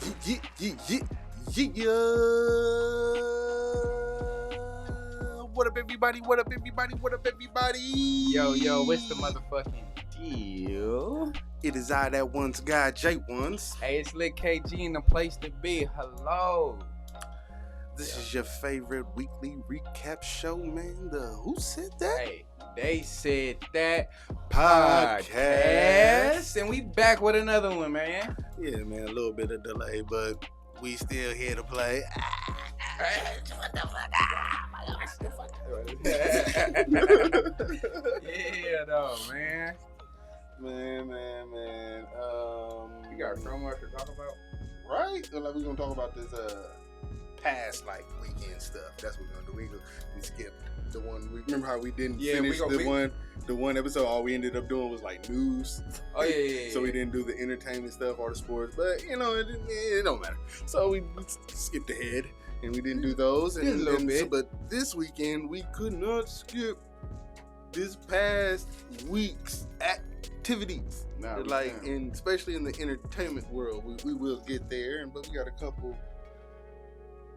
Yeah. What up, everybody? What up, everybody? What up, everybody? Yo, what's the motherfucking deal? It is I that once guy, J Ones. Hey, it's Lit KG in the place to be. Hello. This is your favorite weekly recap show, man. The Who Said That? Hey, they said that Podcast. and we back with another one, man. Yeah, man, a little bit of delay, but we still here to play. Yeah, though, man. Man. You got so much to talk about? Right? So, like, we're gonna talk about this past like weekend stuff. That's what we're gonna do. We skipped the one. Remember how we didn't finish the one episode? All we ended up doing was like news. Oh yeah. So we didn't do the entertainment stuff or the sports, but you know it don't matter. So we skipped ahead and we didn't do those. Just a little bit. But this weekend we could not skip this past week's activities. And especially in the entertainment world, we will get there. But we got a couple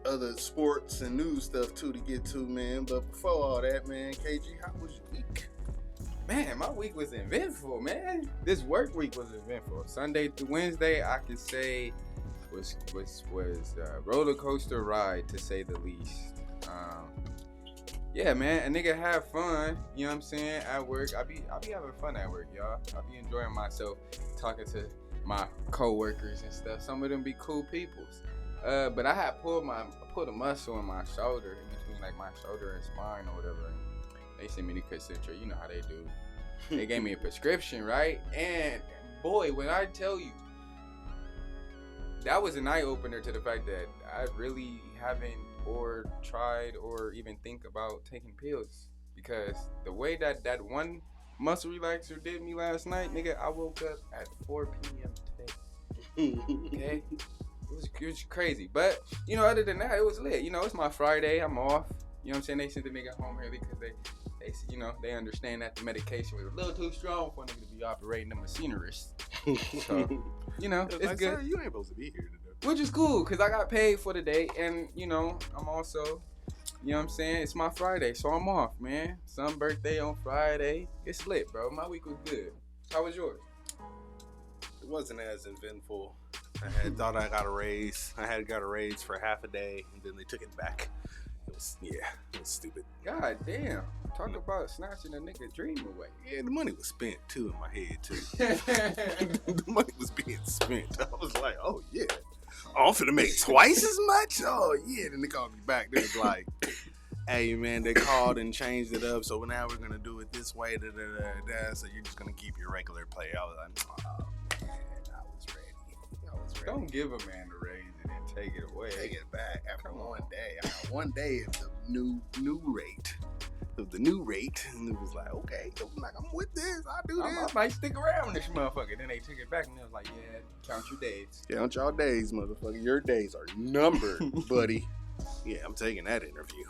other sports and news stuff too to get to, man. But before all that, man, KG, how was your week? Man, my week was eventful, man. This work week was eventful. Sunday through Wednesday, I could say was a roller coaster ride, to say the least. Yeah, man, a nigga have fun, you know what I'm saying, at work. I be having fun at work, y'all. I be enjoying myself, talking to my co-workers and stuff. Some of them be cool peoples. But I had pulled a muscle in my shoulder, in between like my shoulder and spine or whatever. And they sent me to Concentra. You know how they do. They gave me a prescription, right? And boy, when I tell you, that was an eye opener to the fact that I really haven't or tried or even think about taking pills, because the way that one muscle relaxer did me last night, nigga, I woke up at 4 p.m. today. Okay. It was crazy, but you know, other than that, it was lit. You know, it's my Friday, I'm off. You know what I'm saying? They sent the nigga home early because they understand that the medication was a little too strong for a nigga to be operating the machinery. So, you know, it's like, good. Sir, you ain't supposed to be here today. Which is cool, because I got paid for the day, and you know, I'm also, you know what I'm saying? It's my Friday, so I'm off, man. Some birthday on Friday. It's lit, bro. My week was good. How was yours? It wasn't as eventful. I had thought I got a raise. I had got a raise for half a day, and then they took it back. It was stupid. God damn. Talk about snatching a nigga dream away. Yeah, the money was spent, too, in my head, too. The money was being spent. I was like, oh, yeah. Oh, I'm finna make twice as much? Oh, yeah. Then they called me back. They was like, hey, man, they called and changed it up, so now we're going to do it this way, so you're just going to keep your regular pay. I was like, oh, man, I was ready. Don't give a man a raise and then take it away. Take it back after one day. I got 1 day of the new rate. Of the new rate. And it was like, okay. I was like, I'm with this. I'll do this. I might stick around with this motherfucker. Then they took it back and they was like, yeah, count your days. Count y'all days, motherfucker. Your days are numbered, buddy. Yeah, I'm taking that interview.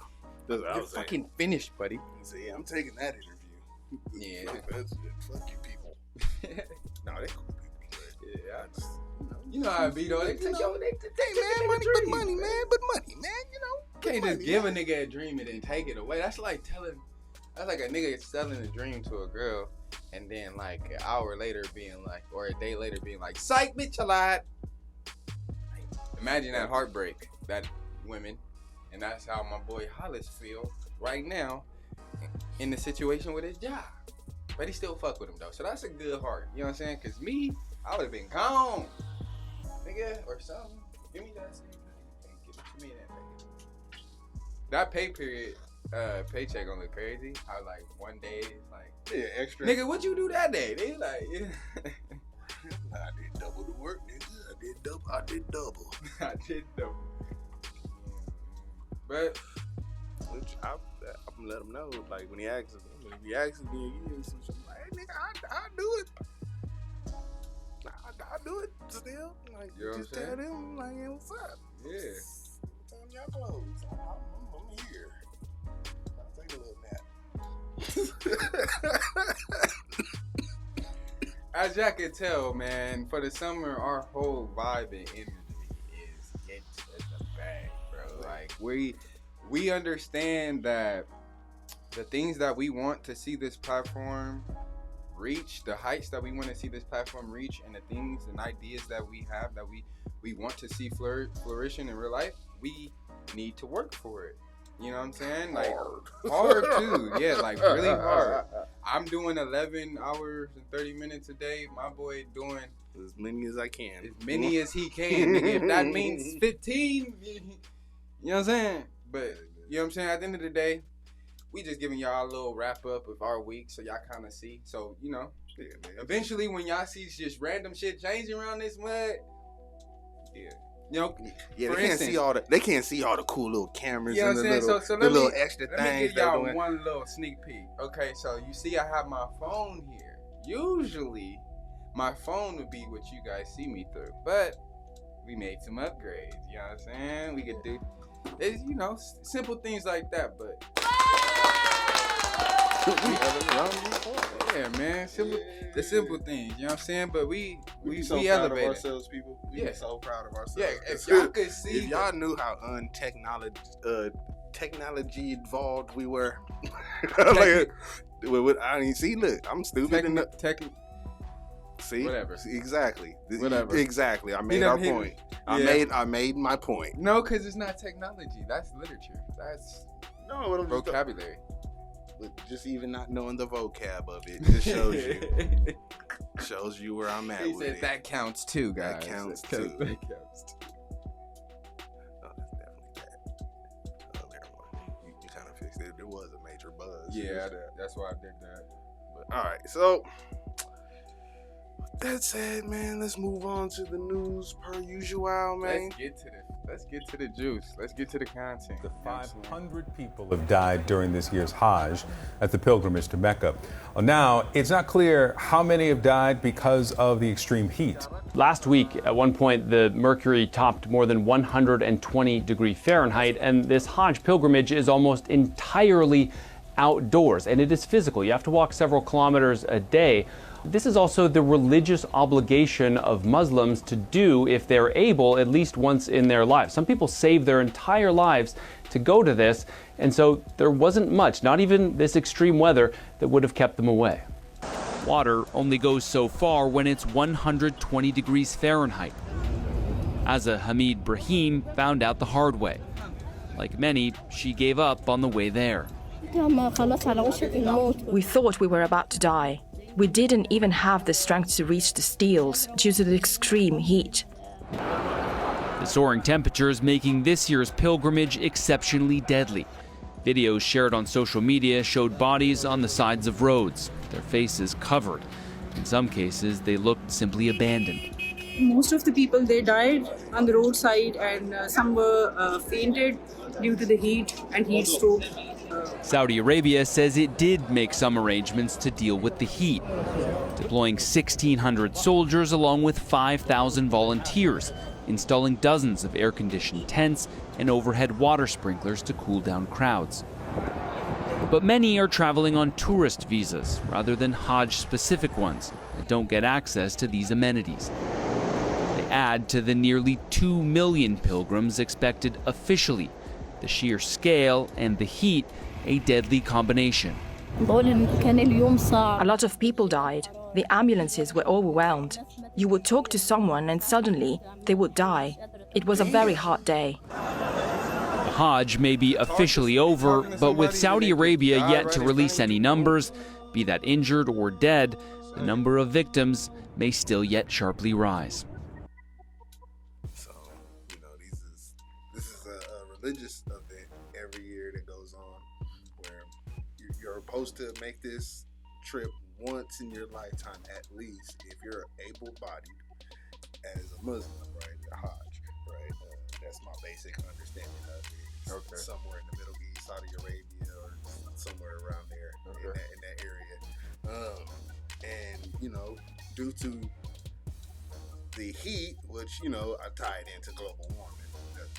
That's what I was fucking saying. finished, buddy. So, yeah, I'm taking that interview. Yeah. Fuck you people. No, they cool people. Yeah, you know how it be though. They take yo, they man, money, man. You know, can't just give a nigga a dream and then take it away. That's like a nigga selling a dream to a girl, and then like an hour later being like, or a day later being like, psych, bitch, a lot. Imagine that heartbreak, that women, and that's how my boy Hollis feel right now in the situation with his job. But he still fuck with him though, so that's a good heart. You know what I'm saying? Cause me, I would have been gone, nigga, or something. Give me that. Give it to me that pay period, paycheck gonna look crazy. How like 1 day is like extra. Nigga, what you do that day? They like, I did double the work, nigga. I did double. I did double. But I'm gonna let him know. Like when he asks me again, so I'm like, hey, nigga, I do it. I do it still. Like, you know just tell them, like, hey, what's up? Yeah. Tell them y'all close. I'm here. I'll take a little nap. As y'all can tell, man, for the summer, our whole vibe and energy Like we understand that the things that we want to see this platform reach, the heights that we want to see this platform reach, and the things and ideas that we have that we want to see flourishing in real life, we need to work for it. You know what I'm saying? Like hard too. Yeah, like really hard. I'm doing 11 hours and 30 minutes a day. My boy doing as many as I can. As many as he can. Nigga. If that means 15, you know what I'm saying? But you know what I'm saying? At the end of the day, we just giving y'all a little wrap up of our week so y'all kind of see. So, you know, eventually when y'all see just random shit changing around this mud, yeah. You know, yeah, they can't see all the cool little cameras, you know and the little extra things. Let me give y'all one little sneak peek. Okay, so you see I have my phone here. Usually, my phone would be what you guys see me through, but we made some upgrades. You know what I'm saying? We could do, it's, you know, simple things like that, but. Yeah, man. The simple things, you know what I'm saying? But we so elevated. Proud of ourselves, people. We so proud of ourselves. Yeah, if y'all could see, if y'all knew how technology involved we were. Like, I mean, see, look, I'm stupid. See, whatever. Exactly. Whatever. Exactly. I made our point. I made my point. No, because it's not technology. That's literature. That's vocabulary. But just even not knowing the vocab of it just shows you where I'm at. He with said it. That counts too, guys. That counts too. That counts too. Oh, that's definitely bad. Oh, never mind. You kind of fixed it. There was a major buzz. Yeah, that's why I did that. But all right, so with that said, man, let's move on to the news per usual, man. Let's get to the juice. Let's get to the content. The 500 people have died during this year's Hajj at the pilgrimage to Mecca. Well, now, it's not clear how many have died because of the extreme heat. Last week, at one point, the mercury topped more than 120 degrees Fahrenheit, and this Hajj pilgrimage is almost entirely outdoors, and it is physical. You have to walk several kilometers a day. This is also the religious obligation of Muslims to do, if they're able, at least once in their lives. Some people save their entire lives to go to this, and so there wasn't much, not even this extreme weather, that would have kept them away. Water only goes so far when it's 120 degrees Fahrenheit. Asa Hamid Brahim found out the hard way. Like many, she gave up on the way there. We thought we were about to die. We didn't even have the strength to reach the steels due to the extreme heat. The soaring temperatures making this year's pilgrimage exceptionally deadly. Videos shared on social media showed bodies on the sides of roads, their faces covered. In some cases, they looked simply abandoned. Most of the people, they died on the roadside, and some were fainted due to the heat and heat stroke. Saudi Arabia says it did make some arrangements to deal with the heat, deploying 1,600 soldiers along with 5,000 volunteers, installing dozens of air-conditioned tents and overhead water sprinklers to cool down crowds. But many are traveling on tourist visas rather than Hajj-specific ones that don't get access to these amenities. They add to the nearly 2 million pilgrims expected officially. The sheer scale and the heat, a deadly combination. A lot of people died. The ambulances were overwhelmed. You would talk to someone and suddenly they would die. It was a very hot day. The Hajj may be officially over, but with Saudi Arabia yet to release any numbers, be that injured or dead, the number of victims may still yet sharply rise. So, you know, this is a religious event every year that goes on where you're supposed to make this trip once in your lifetime at least if you're able-bodied as a Muslim, right? A Hajj, right? That's my basic understanding of it. Okay. Somewhere in the Middle East, Saudi Arabia, or somewhere around there, okay, in that area. And you know, due to the heat, which you know, I tie it into global warming.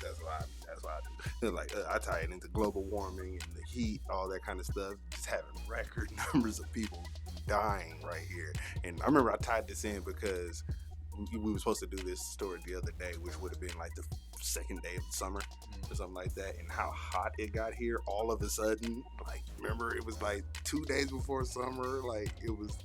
That's why I do. Like I tie it into global warming and the heat, all that kind of stuff. Just having record numbers of people dying right here. And I remember I tied this in because we were supposed to do this story the other day, which would have been like the second day of the summer or something like that, and how hot it got here all of a sudden. Like, remember, it was like 2 days before summer, like it was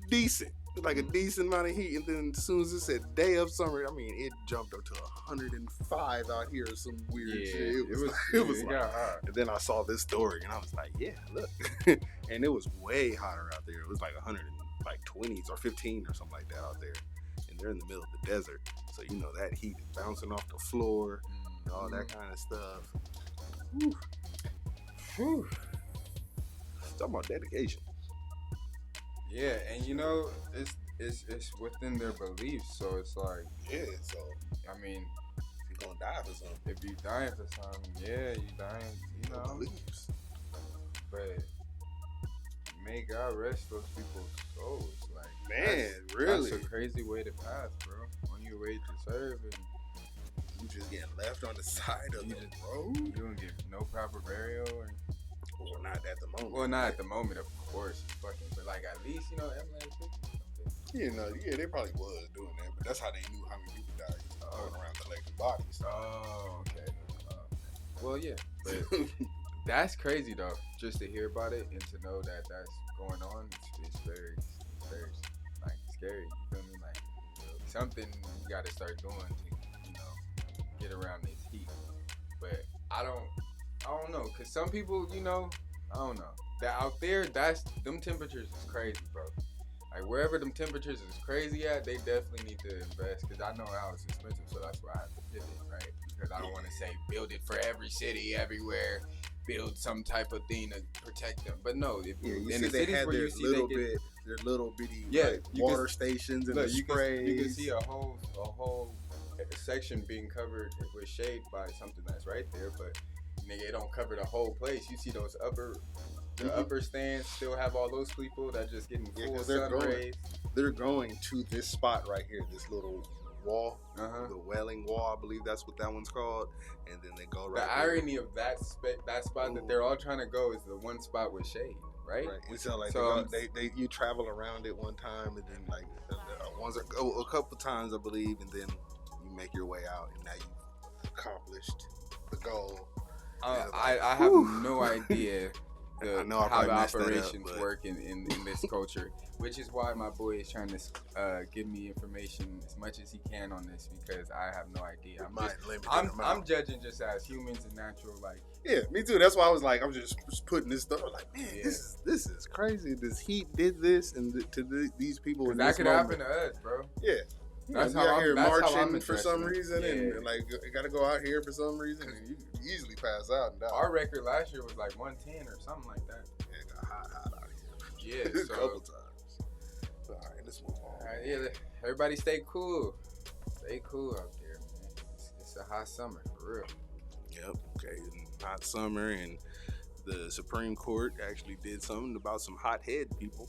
decent, like a decent amount of heat, and then as soon as it said day of summer, I mean, it jumped up to 105 out here or some weird shit. It got hot. And then I saw this story, and I was like, yeah, look, and it was way hotter out there. It was like 120s or 15 or something like that out there, and they're in the middle of the desert, so you know that heat is bouncing off the floor, and all that kind of stuff. Whew. Whew. Talking about dedication. Yeah, and you know, it's within their beliefs, so it's like, yeah, so I mean, if you're gonna die for something, if you dying for something, yeah, you dying, you know. Beliefs. But may God rest those people's souls. Like, man, really, that's a crazy way to pass, bro. On your way to serve, and you just getting left on the side of the road. You don't get no proper burial, or not at the moment. Well, not at the moment, of course, fucking. But like, at least you know, ambulance people. Yeah, they probably was doing that, but that's how they knew how many people died. Going around collecting bodies. Oh, okay. Well, yeah, but that's crazy though. Just to hear about it and to know that that's going on, it's very like scary. You feel me? Like, something you got to start doing to, get around this heat. But I don't know, cause some people, I don't know. That out there, them temperatures is crazy, bro. Like, wherever them temperatures is crazy at, they definitely need to invest, because I know how it's expensive, so that's why I have to pivot, right? Because I don't want to say build it for every city, everywhere, build some type of thing to protect them. But no, if you in see the cities where you see their little bitty water stations and the sprays. You can see a whole section being covered with shade by something that's right there, but nigga, it don't cover the whole place. You see those upper stands still have all those people that just getting full sun rays. They're going to this spot right here, this little wall, the Welling Wall, I believe that's what that one's called, and then they go right. The irony of that spot that they're all trying to go is the one spot with shade, right? And so like you travel around it one time, and then like a couple times I believe, and then you make your way out, and now you've accomplished the goal. I have no idea how the operations work in this culture, which is why my boy is trying to give me information as much as he can on this, because I have no idea. I'm judging just as humans and natural, like. Yeah, me too. That's why I was like, I'm just putting this stuff. Like, man, this is crazy. This heat did this to these people. In that could happen to us, bro. Yeah. That's how I'm marching for some it. reason, and like you got to go out here for some reason, and you easily pass out and die. Our record last year was like 110 or something like that. Yeah, it got hot out here. Yeah, a couple times. But, all right, let's move on. All right, yeah, everybody stay cool. Stay cool out there, man. It's a hot summer for real. Yep. Okay. Hot summer, and the Supreme Court actually did something about some hothead people,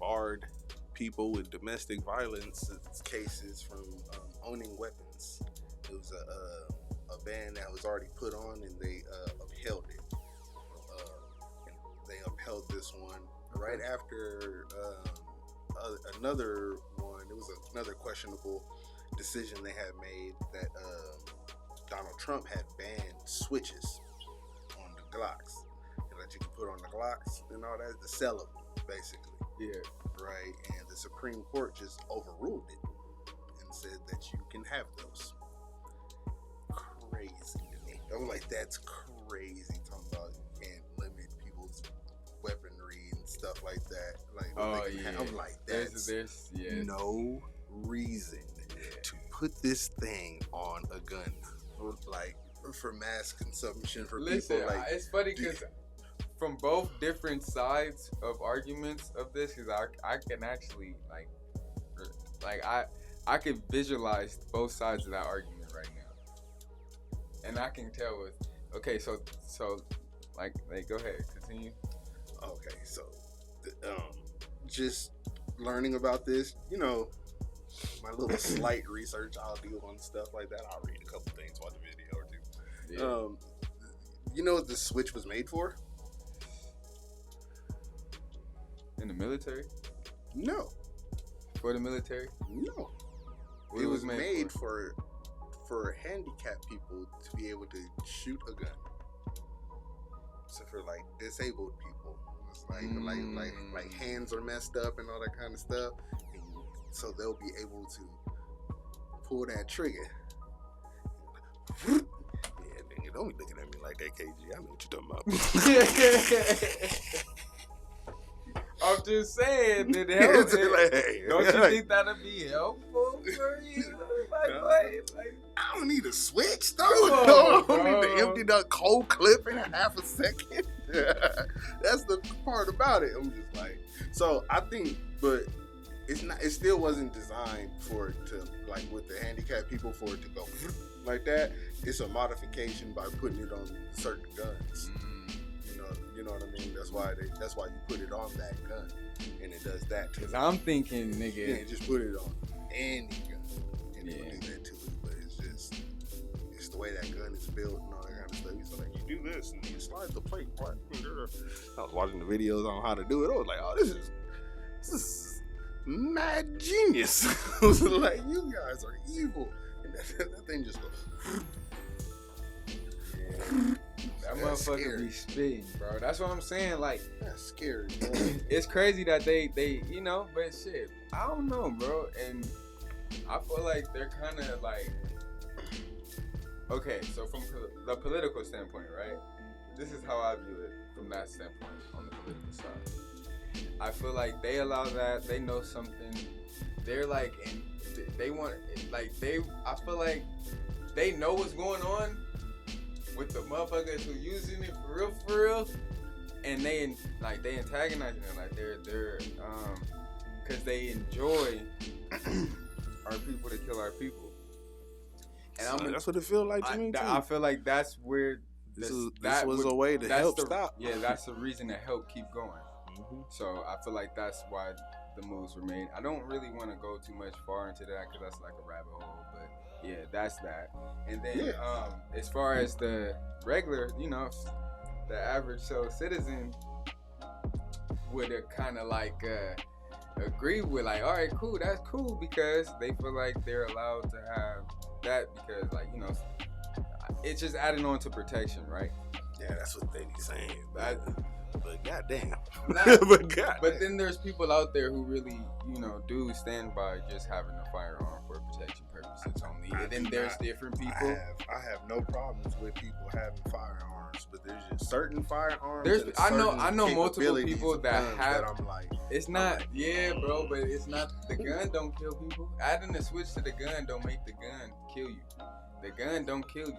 barred people with domestic violence cases from owning weapons. It was a ban that was already put on, and they upheld it. And they upheld this one right after another one. It was another questionable decision they had made that Donald Trump had banned switches on the Glocks, and that you can put on the Glocks and all that, the sell of them, basically. Yeah. Right, and the Supreme Court just overruled it and said that you can have those. Crazy to me. I was like, that's crazy. Talking about you can't limit people's weaponry and stuff like that. Like, I'm like, that's no reason to put this thing on a gun, like for mass consumption for people. Like, it's funny because. From both different sides of arguments of this, because I can actually I could visualize both sides of that argument right now, and I can tell with so go ahead, continue. Okay, so just learning about this, my little slight research I'll do on stuff like that. I'll read a couple things, watch a video or two. Yeah. You know what the switch was made for? In the military? No. for the military? No. What It was made for handicapped people to be able to shoot a gun. So for like disabled people, it's like hands are messed up and all that kind of stuff, and so they'll be able to pull that trigger. Yeah, nigga, don't be looking at me like that, KG. I know what you're talking about. I'm just saying that helps. Like, Don't you think that'd be helpful for you? Like, I don't need a switch though. on, I don't need to bro. empty that cold clip in a half a second. That's the part about it. I'm just like, so I think, but it's not. It still wasn't designed for it to, like with the handicapped people, for it to go like that. It's a modification by putting it on certain guns. You know what I mean? That's why you put it on that gun, and it does that. Cause I'm thinking, nigga, Yeah, just put it on any gun, and Yeah. it'll do that to it. But it's the way that gun is built and all that kind of stuff. So like, you do this and you slide the plate. I was watching the videos on how to do it. I was like, oh, this is mad genius. I was like, you guys are evil, and that thing just goes. Yeah. that That's motherfucker scary. be spitting, bro. That's what I'm saying. Like, That's scary, bro. it's crazy that they you know, but shit, I don't know, bro. And I feel like they're kind of like, okay, so from the political standpoint, right? This is how I view it from that standpoint on the political side. I feel like they allow that. They know something. They're like, and they want, like, I feel like they know what's going on with the motherfuckers who using it for real, and they antagonizing them, like they're because they enjoy our people to kill our people. And That's what it feels like to me too. I feel like that's where This was a way to that's help the- stop. Yeah, that's the reason to help keep going. Mm-hmm. So I feel like that's why the moves were made. I don't really want to go too much far into that because that's like a rabbit hole. But yeah, that's that. And then as far as the regular, you know, the average citizen would kind of like agree with like, all right, cool, that's cool, because they feel like they're allowed to have that because, like, you know, it's just adding on to protection, right? Yeah, that's what they be saying. That- But goddamn. Nah, but then there's people out there who really, you know, do stand by just having a firearm for protection purposes only. And then there's different people. I have no problems with people having firearms, but there's just certain firearms. There's and I certain know multiple capabilities people of that guns have. I'm like, It's not, yeah, bro, but it's not. The gun don't kill people. Adding the switch to the gun don't make the gun kill you. The gun don't kill you.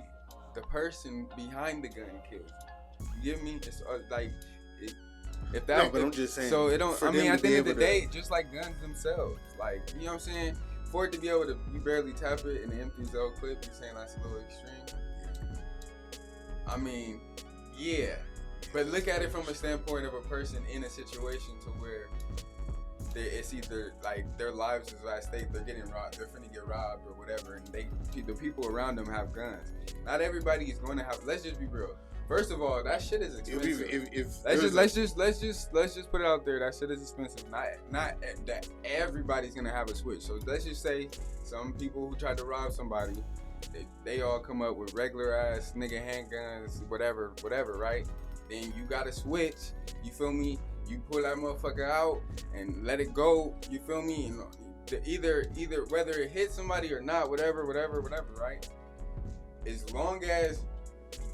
The person behind the gun kills you. You get me? It's like. If that, no, but I'm just saying. So it don't. for I mean, them at to the be end of the able to- day, just like guns themselves, like, you know what I'm saying. For it to be able to, you barely tap it in the empty zone clip. You saying that's a little extreme? I mean, yeah, but look at it from a standpoint of a person in a situation to where it's either like their lives is at stake. They're getting robbed. They're finna get robbed or whatever, and the people around them have guns. Not everybody is going to have. Let's just be real. First of all, that shit is expensive. Let's just put it out there. That shit is expensive. Not that everybody's gonna have a switch. So let's just say some people who tried to rob somebody, they all come up with regular ass nigga handguns, whatever, right? Then you got to switch. You feel me? You pull that motherfucker out and let it go. You feel me? And either whether it hits somebody or not, whatever, right? As long as,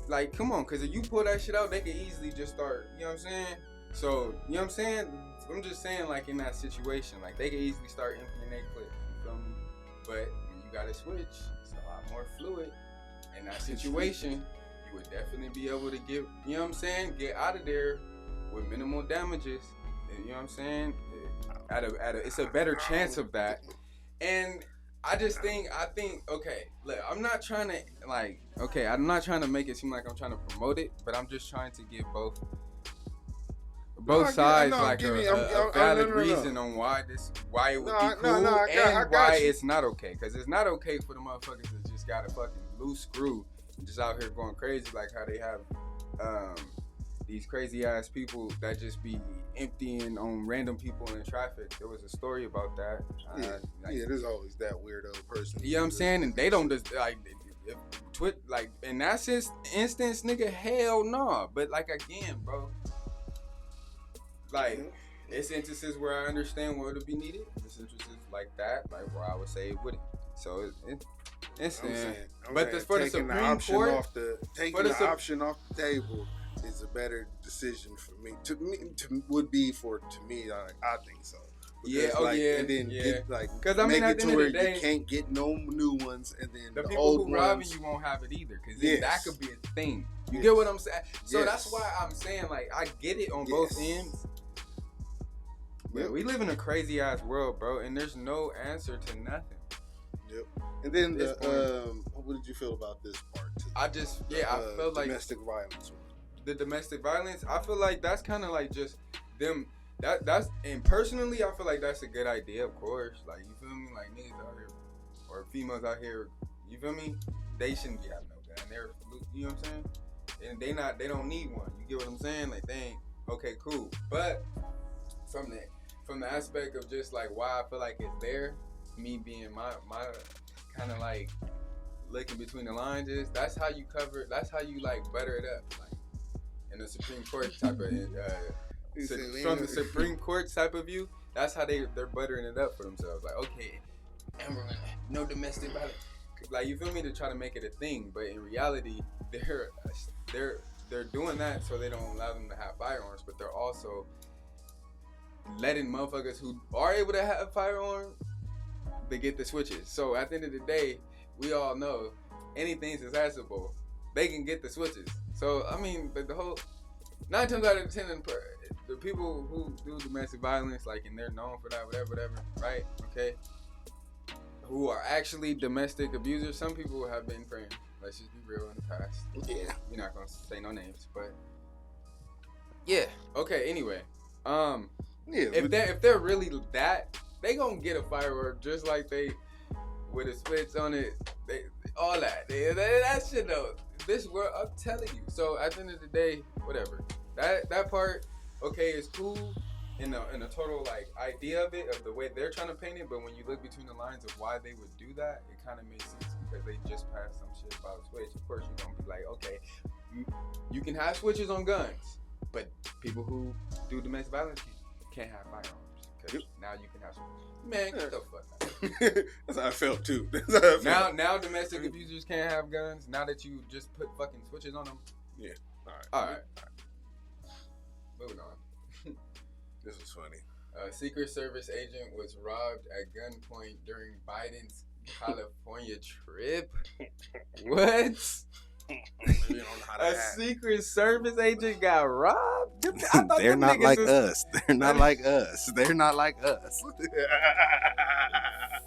like, come on, because if you pull that shit out, they can easily just start, you know what I'm saying? So, you know what I'm saying? I'm just saying, like, in that situation, like, they can easily start emptying their clip, you feel me? But when you got to switch, it's a lot more fluid. In that situation, you would definitely be able to get, you know what I'm saying? Get out of there with minimal damages, you know what I'm saying? It's a better chance of that. And I think, okay, look, I'm not trying to make it seem like I'm trying to promote it, but I'm just trying to give both sides like a valid reason on why it would be cool and why it's not okay. Because it's not okay for the motherfuckers that just got a fucking loose screw and just out here going crazy, like how they have these crazy ass people that just be emptying on random people in traffic. There was a story about that. There's always that weirdo person. You know what I'm saying? And they don't just like like in that instance, nigga, hell no. But like again, bro, like it's instances where I understand what would be needed. There's instances like that, like where I would say it wouldn't. So it's but for the Supreme Court, taking the option off the table is a better decision for me. To me, I think so. Because, and then get, like, because I mean, make it to where you can't get no new ones, and then the people who robbing you won't have it either. Because that could be a thing. You get what I'm saying? So that's why I'm saying, like, I get it on both ends. But we live in a crazy ass world, bro, and there's no answer to nothing. Yep. And then what did you feel about this part too? I felt like domestic violence. The domestic violence, I feel like that's kind of like just them. That's and personally, I feel like that's a good idea. Of course, like you feel me, like niggas out here or females out here, you feel me? They shouldn't be having no gun. They're, you know what I'm saying? And they don't need one. You get what I'm saying? Like they ain't okay, cool. But from the aspect of just like why I feel like it's there, me being my kind of like looking between the lines is that's how you like butter it up, like in the Supreme Court type of from the Supreme Court type of view. That's how they're buttering it up for themselves. Like, okay, and we're gonna no domestic violence. Like, you feel me, to try to make it a thing, but in reality, they're doing that so they don't allow them to have firearms, but they're also letting motherfuckers who are able to have firearms, they get the switches. So at the end of the day, we all know anything's accessible. They can get the switches. So I mean, the whole 9 times out of 10, the people who do domestic violence, like, and they're known for that, whatever, right? Okay, who are actually domestic abusers. Some people have been friends. Let's just be real in the past. Yeah, we're not gonna say no names, but yeah. Okay. Anyway, if they're really that, they gonna get a firework just like they with a switch on it. All that. That shit though. This world, I'm telling you. So at the end of the day, whatever. That part, okay, is cool in a total like idea of it, of the way they're trying to paint it. But when you look between the lines of why they would do that, it kind of makes sense because they just passed some shit about a switch. Of course, you're gonna be like, okay, you can have switches on guns, but people who do domestic violence can't have firearms. Now you can have some. Man, get the fuck out. That's how I felt too. Now domestic abusers can't have guns. Now that you just put fucking switches on them. Yeah. All right. Moving on. This was funny. A Secret Service agent was robbed at gunpoint during Biden's California trip. What? A Secret Service agent got robbed? They're not like us. They're not like us. They're not like us.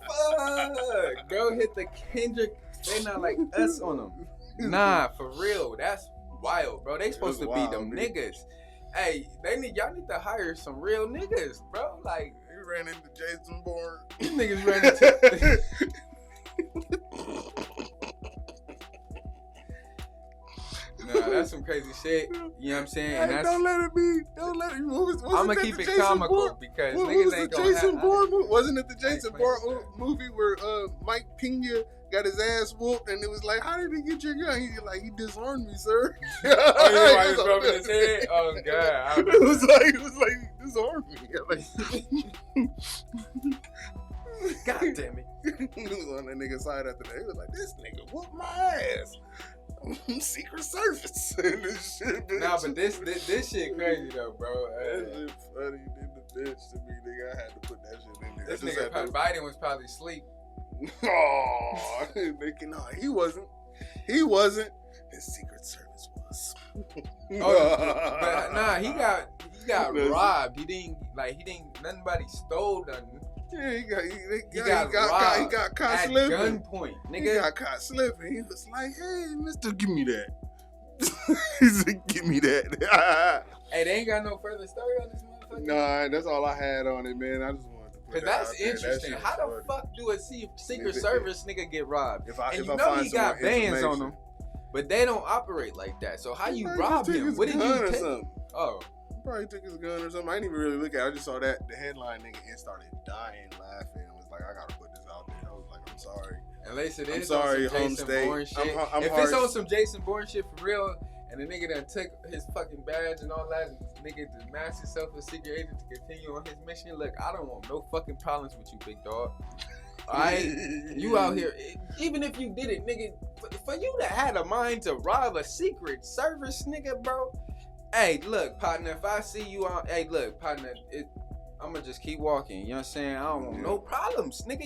Fuck. Go hit the Kendrick. They're not like us on them. Nah, for real. That's wild, bro. They supposed to be them niggas. Hey, y'all need to hire some real niggas, bro. Like, you ran into Jason Bourne. These niggas ran into. Nah, that's some crazy shit. You know what I'm saying? And don't let it be. Don't let it. I'm gonna keep it comical because niggas ain't gonna Jason Bourne movie? Wasn't it the Jason Bourne movie where Mike Pena got his ass whooped and it was like, how did he get your gun? He's like, he disarmed me, sir. Oh, yeah, he was rubbing his head. Oh God! It was like disarm me. God damn it! He was on that nigga's side after that. He was like, this nigga whooped my ass. Secret Service and this shit. Bitch. Nah, but this shit crazy though, bro. That shit funny. Did the bitch to me, nigga. I had to put that shit in there. This nigga Biden was probably asleep. Oh, he wasn't. He wasn't. His Secret Service was. But nah, he got robbed. He didn't nobody stole nothing. Yeah, he got caught at slipping. Gunpoint, nigga. He got caught slipping. He was like, "Hey, mister, give me that." He said, "Give me that." Hey, they ain't got no further story on this motherfucker. Nah, that's all I had on it, man. I just wanted to put that that's out there. interesting. How the fuck do a Secret Service nigga get robbed? If I know find he got bands on him, but they don't operate like that. So how you rob him? What did you take? Oh, probably took his gun or something. I didn't even really look at it. I just saw that the headline, nigga, and started dying laughing. I was like, I gotta put this out there. I was like, I'm sorry. Unless it I'm is sorry, on some home Jason state. Bourne shit. I'm If harsh. it's on some Jason Bourne shit for real, and the nigga done took his fucking badge and all that, and the nigga to mask himself a secret agent to continue on his mission, look, I don't want no fucking problems with you, big dog. Alright? You out here, even if you did it, nigga, for you to have a mind to rob a secret service, nigga, bro. Hey, look, partner, if I see you on, hey, look, partner, I'm gonna just keep walking. You know what I'm saying? I don't want no problems, nigga.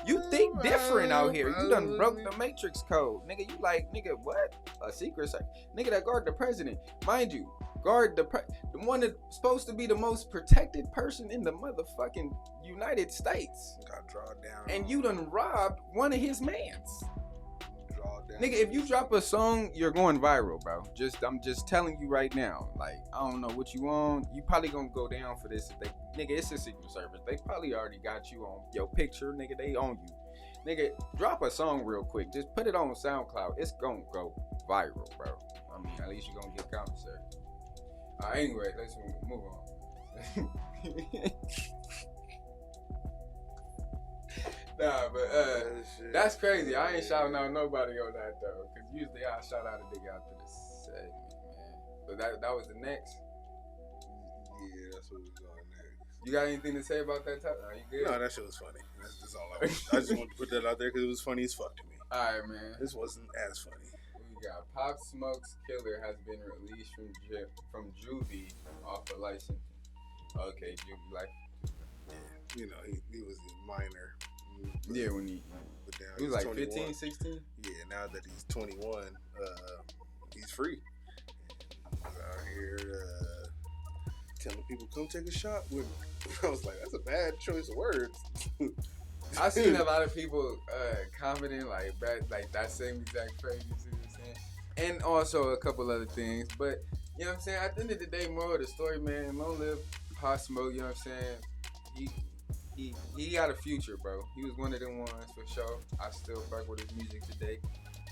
You think different out here. You done broke the matrix code. Nigga, you like, nigga, what? A secret service. Nigga that guard the president. Mind you, guard the one that's supposed to be the most protected person in the motherfucking United States. Got drawn down. And you done robbed one of his mans. Draw down. Nigga, if you drop a song, you're going viral, bro. I'm just telling you right now. Like, I don't know what you want. You probably gonna go down for this. If nigga, it's a secret service. They probably already got you on your picture, nigga. They own you. Nigga, drop a song real quick. Just put it on SoundCloud. It's gonna go viral, bro. I mean, at least you're gonna get compensated. Anyway, let's move on. Nah, but that's crazy. I ain't shouting out nobody on that though, cause usually I shout out a nigga after the segment, man. But that was the next. Yeah, that's what we're going next. You got anything to say about that topic? Are you good? No, that shit was funny. That's all I was. I just wanted to put that out there because it was funny as fuck to me. All right, man. This wasn't as funny. We got Pop Smoke's killer has been released from juvie off a license. Okay, juvie, like, You know, he was a minor. yeah, when he was like 21. 15, 16. Yeah, now that he's 21, he's free. He's out here telling people, come take a shot with me. I was like, that's a bad choice of words. I've seen a lot of people commenting like that same exact phrase, you see what I'm saying? And also a couple other things. But, you know what I'm saying? At the end of the day, more of the story, man, long live Pop Smoke, you know what I'm saying? He got a future, bro. He was one of them ones for sure. I still fuck with his music today.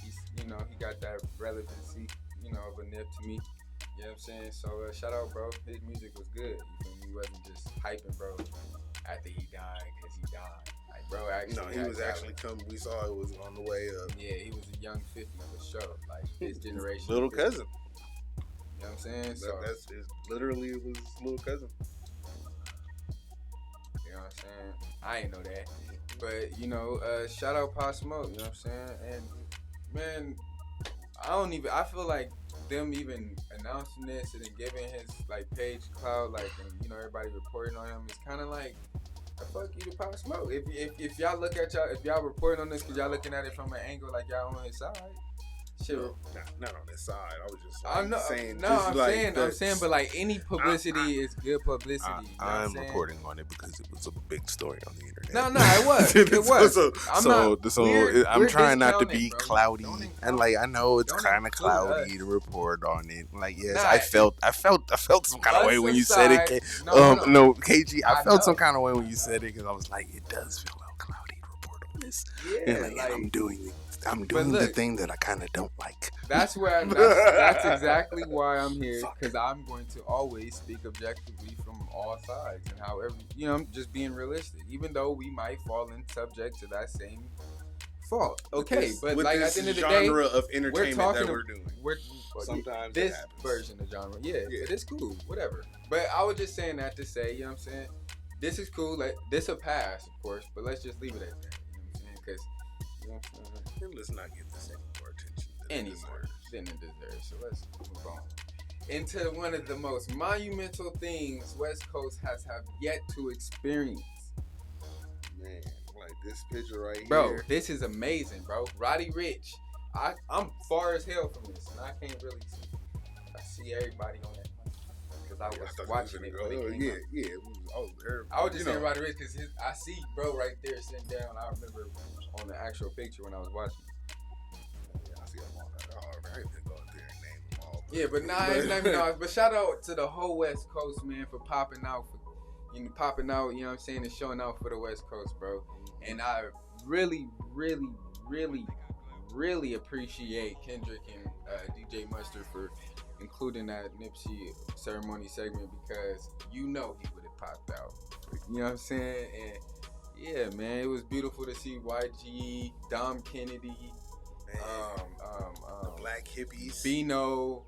He's, you know, he got that relevancy, you know, of a nip to me. You know what I'm saying? So shout out, bro. His music was good. You feel me? He wasn't just hyping, bro, after he died because he died. Like, bro, actually, no, he was actually coming. We saw it was on the way up. Yeah, he was a young 50 for sure. Like his generation. Little 50. cousin. You know what I'm saying? So That's literally it was his little cousin. you know what I'm saying? I ain't know that. But, you know, shout out Pop Smoke, you know what I'm saying? And, man, I feel like them even announcing this and then giving his, like, page cloud, like, and, you know, everybody reporting on him, it's kind of like, fuck you to Pop Smoke. If y'all look at if y'all reporting on this because y'all looking at it from an angle like y'all on his side, shit. Not on his side. I was just I know, saying. no, just I'm like saying, but like any publicity is good publicity. You know what I'm saying? reporting on it because it was a big story on the internet. No, it was. It was. I'm trying not to be bro. cloudy, and like I know it's kind of cloudy to report on it. Like yes, I felt some kind of way when you said it. No, KG, I felt some kind of way when you said it because I was like, it does feel a little cloudy to report on this. Yeah, and like, I'm doing the thing that I kind of don't like. That's that's exactly why I'm here, because I'm going to always speak objectively from all sides and however, you know, I'm just being realistic, even though we might fall in subject to that same fault. Okay, but like at the end of the day, genre of entertainment that we're doing. Sometimes this version of genre, yeah, but it's cool, whatever. But I was just saying that to say, you know what I'm saying? This is cool. Like this will pass, of course, but let's just leave it at that. You know what I'm saying? Because you know what I'm saying? Let's not give this any more attention Anymore than it deserves. So let's move on into one of the most monumental things West Coast has yet to experience. Man, like this picture right here. Bro, this is amazing, bro. Roddy Ricch. I'm far as hell from this, and I can't really see. I see everybody on that because I was watching it. I was just saying Roddy Ricch because I see bro right there sitting down. I remember on the actual picture when I was watching. I see them all. I ain't been going there and name them all. Yeah, but it's not even all. But shout out to the whole West Coast, man, for popping out. You know what I'm saying, and showing out for the West Coast, bro. And I really, really, really, really appreciate Kendrick and DJ Mustard for, you know including that Nipsey ceremony segment because you know he would have popped out. You know what I'm saying? And yeah, man, it was beautiful to see YG, Dom Kennedy, the Black Hippies, Bino,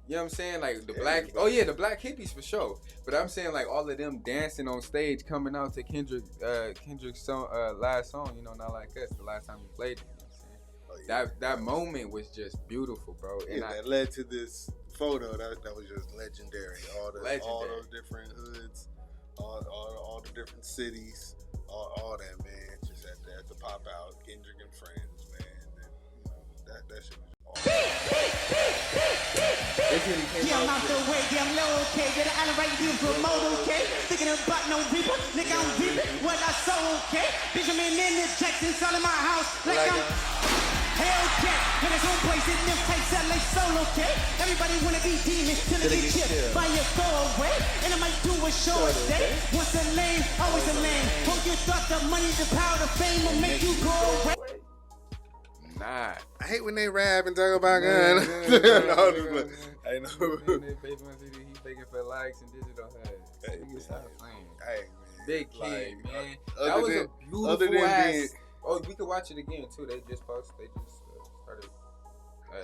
you know what I'm saying? Like the the Black Hippies for sure. But I'm saying like all of them dancing on stage, coming out to Kendrick's song, last song, you know, Not Like Us, the last time he played it. You know what I'm saying? That moment was just beautiful, bro. And that led to this photo that was just legendary. All those different hoods, all the different cities, all that, man. Just at the pop out, Kendrick and friends, man. And, you know, that shit was awesome. Yeah, I'm out the way, yeah, I'm low, okay. Get an island right here, promote, okay. Thinking about no people, nigga, I'm reaping what I sow, okay. Benjamin in the Jackson, all in my house, like I'm Hellcat. When it's home place, in them tights, LA solo, okay. Everybody wanna be demons till they get chipped by your throwaway. And I might do a short day. Once a lame, always a lame. Hope you thought the money, the power, the fame will make you go away. Nah. I hate when they rap and talk about guns. I know. He faking for likes and digital heads. Hey, Niggas stop playing. Hey, man. Big King, man. Other That was than- a beautiful other than ass. being- Oh, we could watch it again too. They just posted. They just started.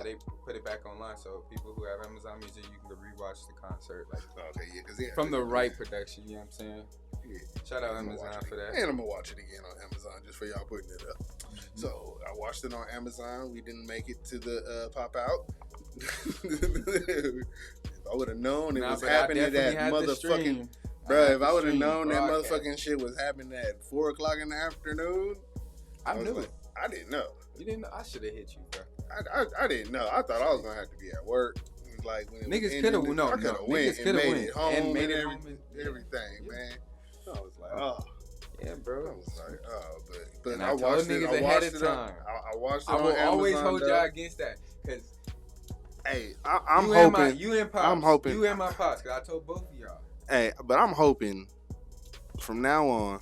They put it back online, so people who have Amazon Music, you can rewatch the concert, like Okay, yeah, from the right production. You know what I'm saying? Yeah. Shout out I'm gonna Amazon watch it for that. again. And I'm gonna watch it again on Amazon just for y'all putting it up. So I watched it on Amazon. We didn't make it to the pop out. If I would have known it was happening at that motherfucking, bro. If I would have known that motherfucking shit was happening at 4:00 in the afternoon, I knew it. I didn't know. You didn't know? I should have hit you, bro. I didn't know. I thought I was gonna have to be at work. It was like when Niggas could have I could have went and made it home and made it and home everything, man. I was like, oh. Yeah, bro. I was like, oh, but And I watched it. niggas I watched ahead of it. time. I watched it I on will Amazon. always hold dog. y'all against that, cause Hey, I'm you hoping. And you and Pops. I'm hoping. You and my Pops, cause I told both of y'all. Hey, but I'm hoping from now on,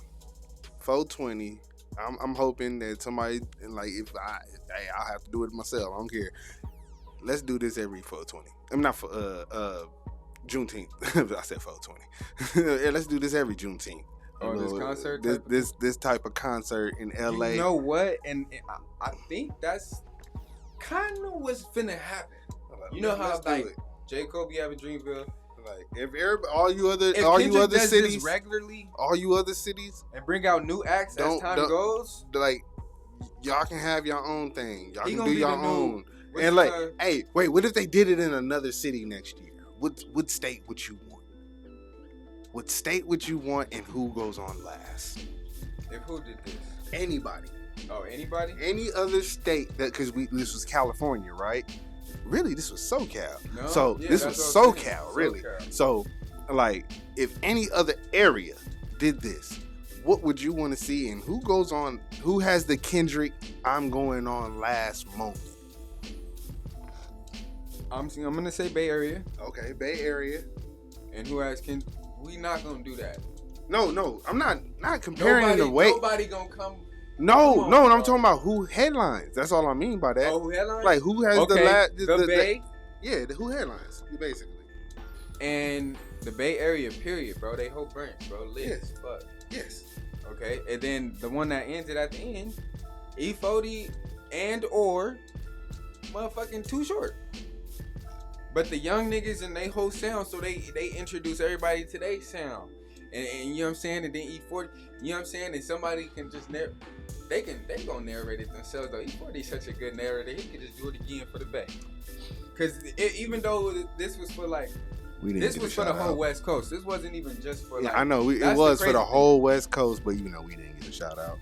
420. I'm hoping that somebody, and like, I'll have to do it myself. I don't care. Let's do this every 420. I'm not for Juneteenth. I said 420. Yeah, let's do this every Juneteenth. Oh, this concert. This type of concert in LA. You know what? And I think that's kind of what's finna happen. You know how like J. Cole be having Dreamville. Like if all you other does cities this regularly, all you other cities, and bring out new acts as time goes, like y'all can have your own thing. Y'all can do be your the new- own. what's And like, the- hey, wait, what if they did it in another city next year? What state would you want? What state would you want, and who goes on last? If who did this? Anybody. Oh, anybody? Any other state that this was California, right? Really, this was SoCal. No, So yeah, this was that's what I'm saying. SoCal, really. SoCal. So, like, if any other area did this, what would you want to see, and who goes on? Who has the Kendrick "I'm going on last" moment? I'm gonna say Bay Area. Okay, Bay Area. And who has we not gonna do that. No, I'm not comparing the way. Nobody gonna come. No, on, no, bro. I'm talking about who headlines. That's all I mean by that. Oh, who headlines? Like who has okay. the Bay who headlines basically. and the Bay Area period, bro. They whole branch, bro. Lit Yes. as fuck. Yes. Okay, and then the one that ended at the end, E40 and or motherfucking Too Short. But the young niggas and they whole sound, so they introduce everybody to their sound. And you know what I'm saying? And then E40, you know what I'm saying? And somebody can just they gonna narrate it themselves though. E40 is such a good narrator, he could just do it again for the Bay. Cause even though this was for like this was for the whole West Coast. This wasn't even just for like, I know it was for the whole West Coast, but you know we didn't get a shout out.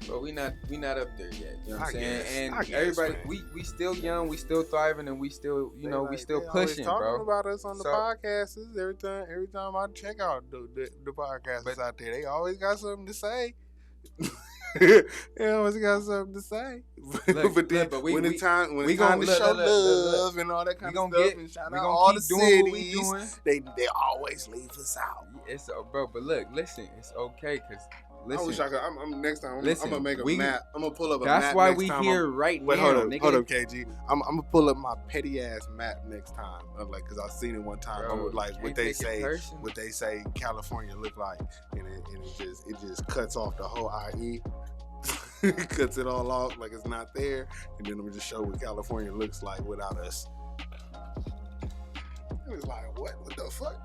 But we not up there yet. You know what I'm saying? Guess, and I guess, everybody, man. we still young, we still thriving, and we still we still pushing, talking bro. about us on the So- podcasts every time I check out the podcasts out there. They always got something to say. They always got something to say. Look, but then look, but when it's time to look, show look, love and all that kind of stuff, and shout out all the cities, they always leave us out. It's bro, but look, listen, it's okay because Listen. I wish I could. I'm next time. Listen, I'm gonna make a map. I'm gonna pull up a That's map. why next we time here right Wait, now. hold nigga. up, KG. I'm gonna pull up my petty ass map next time. Like, cause I seen it one time. Bro, I was like, can't what they take it say, personal. what they say California look like, and it just cuts off the whole IE. Cuts it all off like it's not there, and then I'm gonna just show what California looks like without us. It was like, what? What the fuck?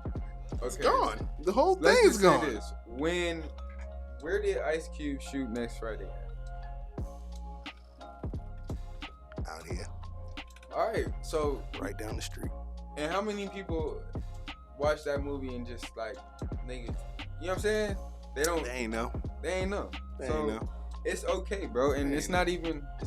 It's gone. The whole Let's thing's just say gone. this. Where did Ice Cube shoot next Friday Out here, All right, so right down the street. and how many people watch that movie and just like, nigga, you know what I'm saying? They ain't know. They ain't know. It's okay, bro, and They it's ain't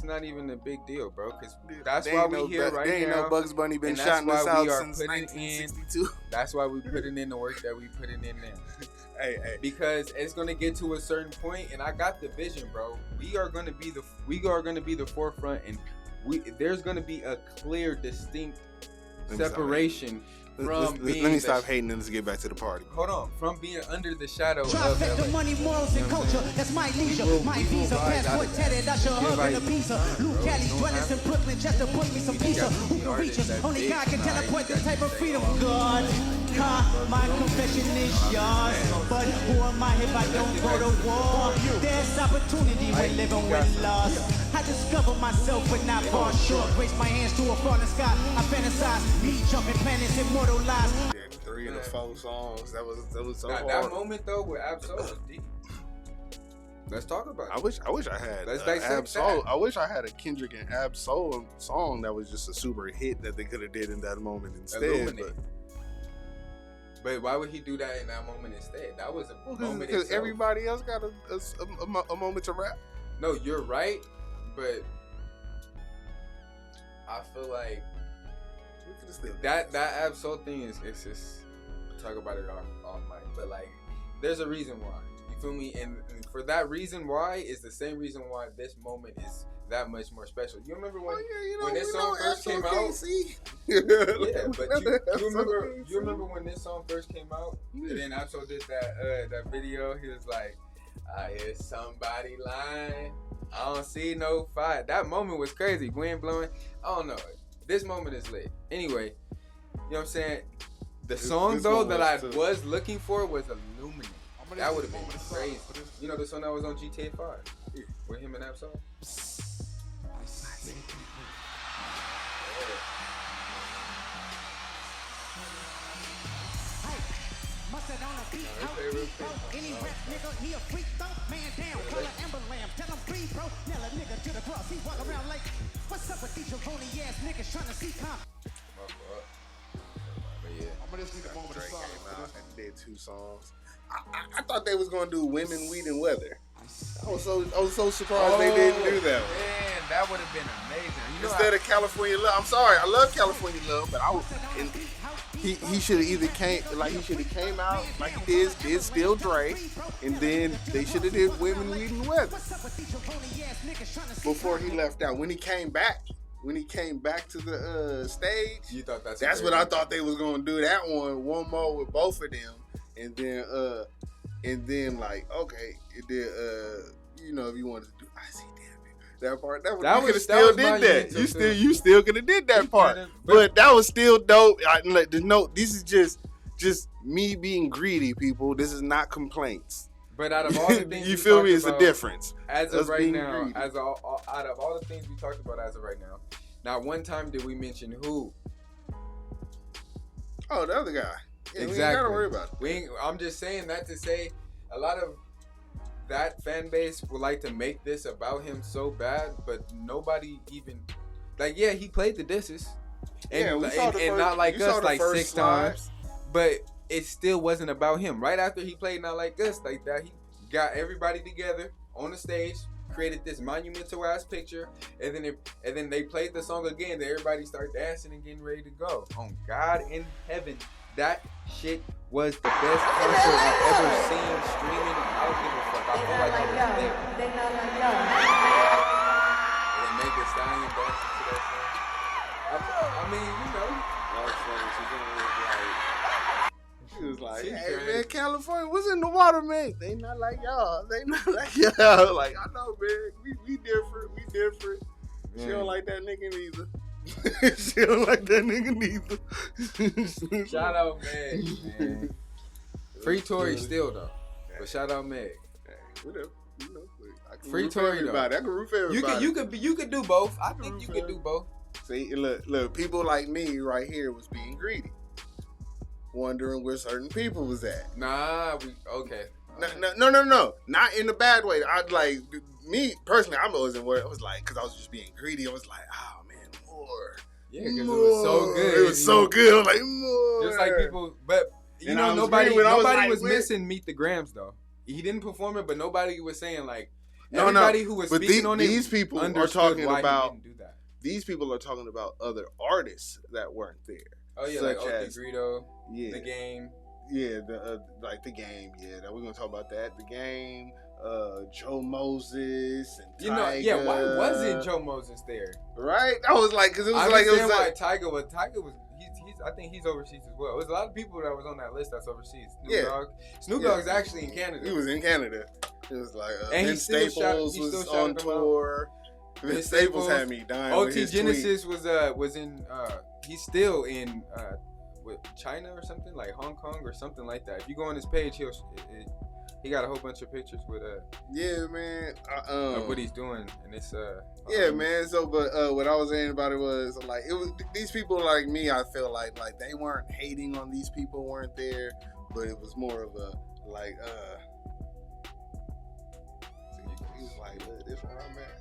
not even a big deal, bro, because that's They why ain't we no here Bu- right They ain't now. no Bugs Bunny been and that's shouting us why out we are since putting 1962. That's why we putting in the work that we putting in now. Hey, Because it's gonna get to a certain point, and I got the vision, bro. We are gonna be the forefront, and there's gonna be a clear, distinct Let me stop separation from being. Let me stop hating and let's get back to the party. Hold on, from being under the shadow Try of fit the LA. money, morals, and culture. That's my leisure. My we will visa, rise out passport of that. tatted. I should hug in a visa. Luke bro. Cali, You don't dwellings have in to. Brooklyn just to put me some You pizza. got to Who be can artist reach us? that Only big. God can Nah, teleport you this got type to of say freedom. all that. God, my confession is yours. But who am I if I don't go to war? There's opportunity when living with loss. I discover myself but not far short. Raise my hands to a falling sky. I fantasize me jumping planets, immortalized. Yeah, 3 of the 4 songs. That was so Nah, hard. that moment though with Absol was deep. Let's talk about it. I wish I had Let's dissect Absol. that. I wish I had a Kendrick and Absol song that was just a super hit that they could have did in that moment instead. Illuminate. But why would he do that in that moment instead? That was a moment Because itself. everybody else got a moment to rap. No, you're right, but I feel like We could have still that Absol thing is just talk about it off mic, but like there's a reason why. You feel me? And for that reason why is the same reason why this moment is that much more special. You remember when when this song first came out? Yeah, but you remember when this song first came out? And then Absol did that video. He was like, I hear somebody lying. I don't see no fire. That moment was crazy. Wind blowing. I don't know. This moment is lit. Anyway, you know what I'm saying? The song this though one that was I too. was looking for was Illuminate. That would have been crazy. You know the song that was on GTA 5 with him and Absol? Mustard on a beat, out deep, bro. Any rap nigga, he a freak, though. Man down, color ember lamb. Tell him free, bro. Nail a nigga to the cross. He walk around like, what's up with these jabroni ass niggas trying to see comp? But yeah. Drake came out and did 2 songs. I thought they was gonna do Women, Weed, and Weather. I was so surprised they didn't do that one. Man, that would have been amazing. You know Instead of California Love. I'm sorry, I love California Love, but he should have either came out like he did Still Dre, and then they should have did Women, Weed, and Weather before he left out. When he came back to the stage, You thought that's what I thought they was gonna do. That one more with both of them, and then like okay, it did you know if you wanted to do I see that part you could have still did that. You still could have did that part, but that was still dope. This is just me being greedy, people. This is not complaints. But out of all the things you we feel me? talked It's a about, difference. As of Us right being now, greedy. out of all the things we talked about as of right now, not one time did we mention who. Oh, the other guy. Yeah, Exactly. We ain't gotta worry about it. I'm just saying that to say a lot of that fan base would like to make this about him so bad, but nobody even like. Yeah, he played the disses, and, Yeah, we saw the and first- not like you saw us the like first 6 slide. times, but it still wasn't about him. Right after he played Not Like Us like that, he got everybody together on the stage, created this monumental ass picture, and then they played the song again. Then everybody started dancing and getting ready to go. On God in heaven, that shit was the best concert I've ever seen streaming. I don't give a fuck. I feel like I was there. And they made the stallion dance to that song. I mean, you know. She was like, She hey crazy. man, California, what's in the water? water man. They not like y'all. They not like y'all. Like, I know, man. We different. We different. She don't like that nigga neither. She don't like that nigga neither. Shout out Meg, man. Free Tory still though. But shout out Meg. Hey, whatever. You know, I can Free root for Tory everybody. though. I can root for everybody. You could do both. I think you could do both. See, look, people like me right here was being greedy. Wondering where certain people was at. Nah, okay. No. Not in a bad way. I like me personally. I wasn't worried. I was like, because I was just being greedy. I was like, oh man, more. Yeah, because it was so good. It was so good. I was like, more. Just like people, but you know, nobody was missing Meet the Grams though. He didn't perform it, but nobody was saying like everybody who was speaking on it. These people are talking why about. he didn't do that. These people are talking about other artists that weren't there. Oh yeah, such like as Greedo, yeah, The Game. Yeah, like The Game. Yeah, we're gonna talk about that. The Game, Joe Moses, and Tyga. You know, yeah. Why wasn't Joe Moses there? Right? I was like, because it was I like it was understand why Tyga was. Tyga was. He's. I think he's overseas as well. There's a lot of people that was on that list that's overseas. Snoop Dogg's actually in Canada. He was in Canada. It was like and Vince Staples was on tour. Vince Staples had me dying. OT Genesis was in. He's still in with China or something, like Hong Kong or something like that. If you go on his page, he got a whole bunch of pictures with yeah, man, of what he's doing, and it's yeah, man. So, but what I was saying about it was like it was these people like me. I feel like they weren't hating on these people weren't there, but it was more of a like he was like, look, this where I'm at.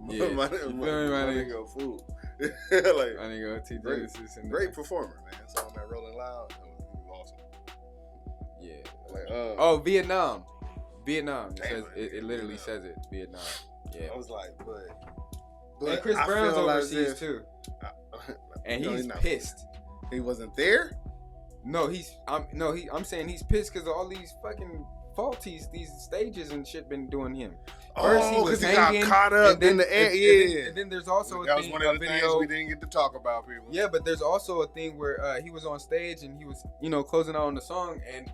Yeah, my nigga food. Like, I think OT Genesis and great performer, man. So on that Rolling Loud, it was awesome. Yeah. Like Vietnam. It literally says it. Vietnam. Yeah. I was like, but and Chris Brown's overseas too. And he's pissed. He wasn't there? No, I'm saying he's pissed because of all these fucking faulties these stages and shit been doing him. First, because he got caught up in the air. Yeah. And then there's also that was one of the things we didn't get to talk about, people. Yeah, but there's also a thing where he was on stage and he was, closing out on the song, and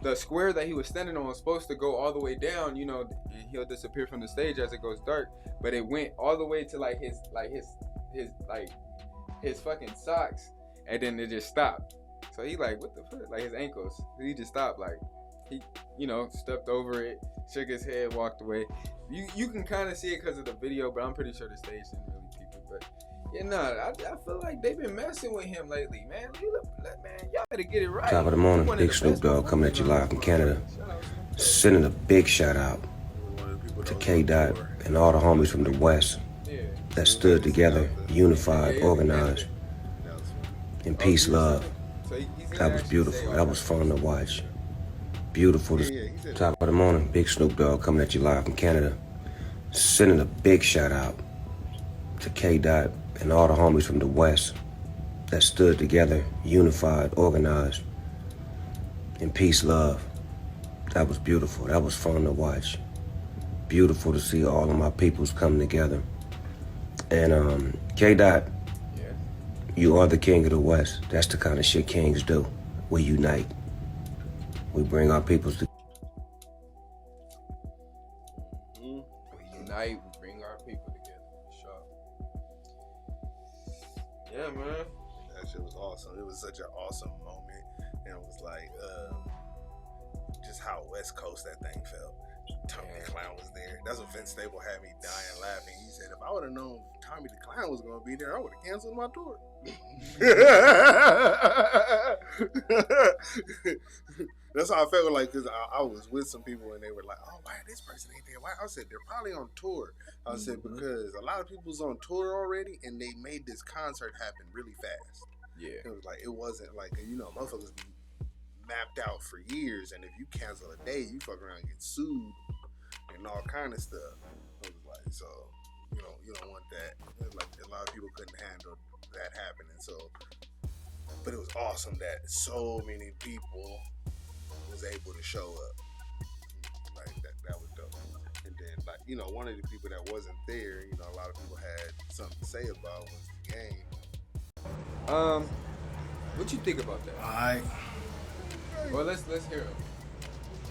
the square that he was standing on was supposed to go all the way down, and he'll disappear from the stage as it goes dark. But it went all the way to his fucking socks, and then it just stopped. So he like, what the fuck? Like his ankles. He just stopped. Like he, stepped over it, shook his head, walked away. You can kind of see it because of the video, but I'm pretty sure the stage didn't really peep it. But yeah, I feel like they've been messing with him lately, man. Man, y'all better get it right. Top of the morning, Big Snoop Dogg coming at you live from Canada. Sending a big shout out to K-Dot and all the homies from the West that stood together, unified, organized, in peace, love. That was beautiful. That was fun to watch. Beautiful. Top of the morning, Big Snoop Dogg coming at you live from Canada. Sending a big shout out to K-Dot and all the homies from the West that stood together, unified, organized, in peace, love. That was beautiful. That was fun to watch. Beautiful to see all of my peoples come together. And K-Dot, you are the king of the West. That's the kind of shit kings do. We unite. We bring our peoples together. We unite, we bring our people together, for sure. Yeah, man. That shit was awesome. It was such an awesome moment. And it was like, just how West Coast that thing felt. Tommy the Clown was there. That's what Vince Staples had me dying laughing. He said, if I would have known Tommy the Clown was going to be there, I would have canceled my tour. That's how I felt like, because I was with some people and they were like, oh, why this person ain't there? Why? I said, they're probably on tour. I said, because a lot of people's on tour already and they made this concert happen really fast. Yeah. It was like, it wasn't like, motherfuckers be mapped out for years, and if you cancel a day, you fuck around and get sued and all kind of stuff. I was like, so, you don't want that. It was like a lot of people couldn't handle that happening. So, but it was awesome that so many people was able to show up. Like that was dope. And then, like, one of the people that wasn't there, a lot of people had something to say about was The Game. What you think about that? Well, let's hear it.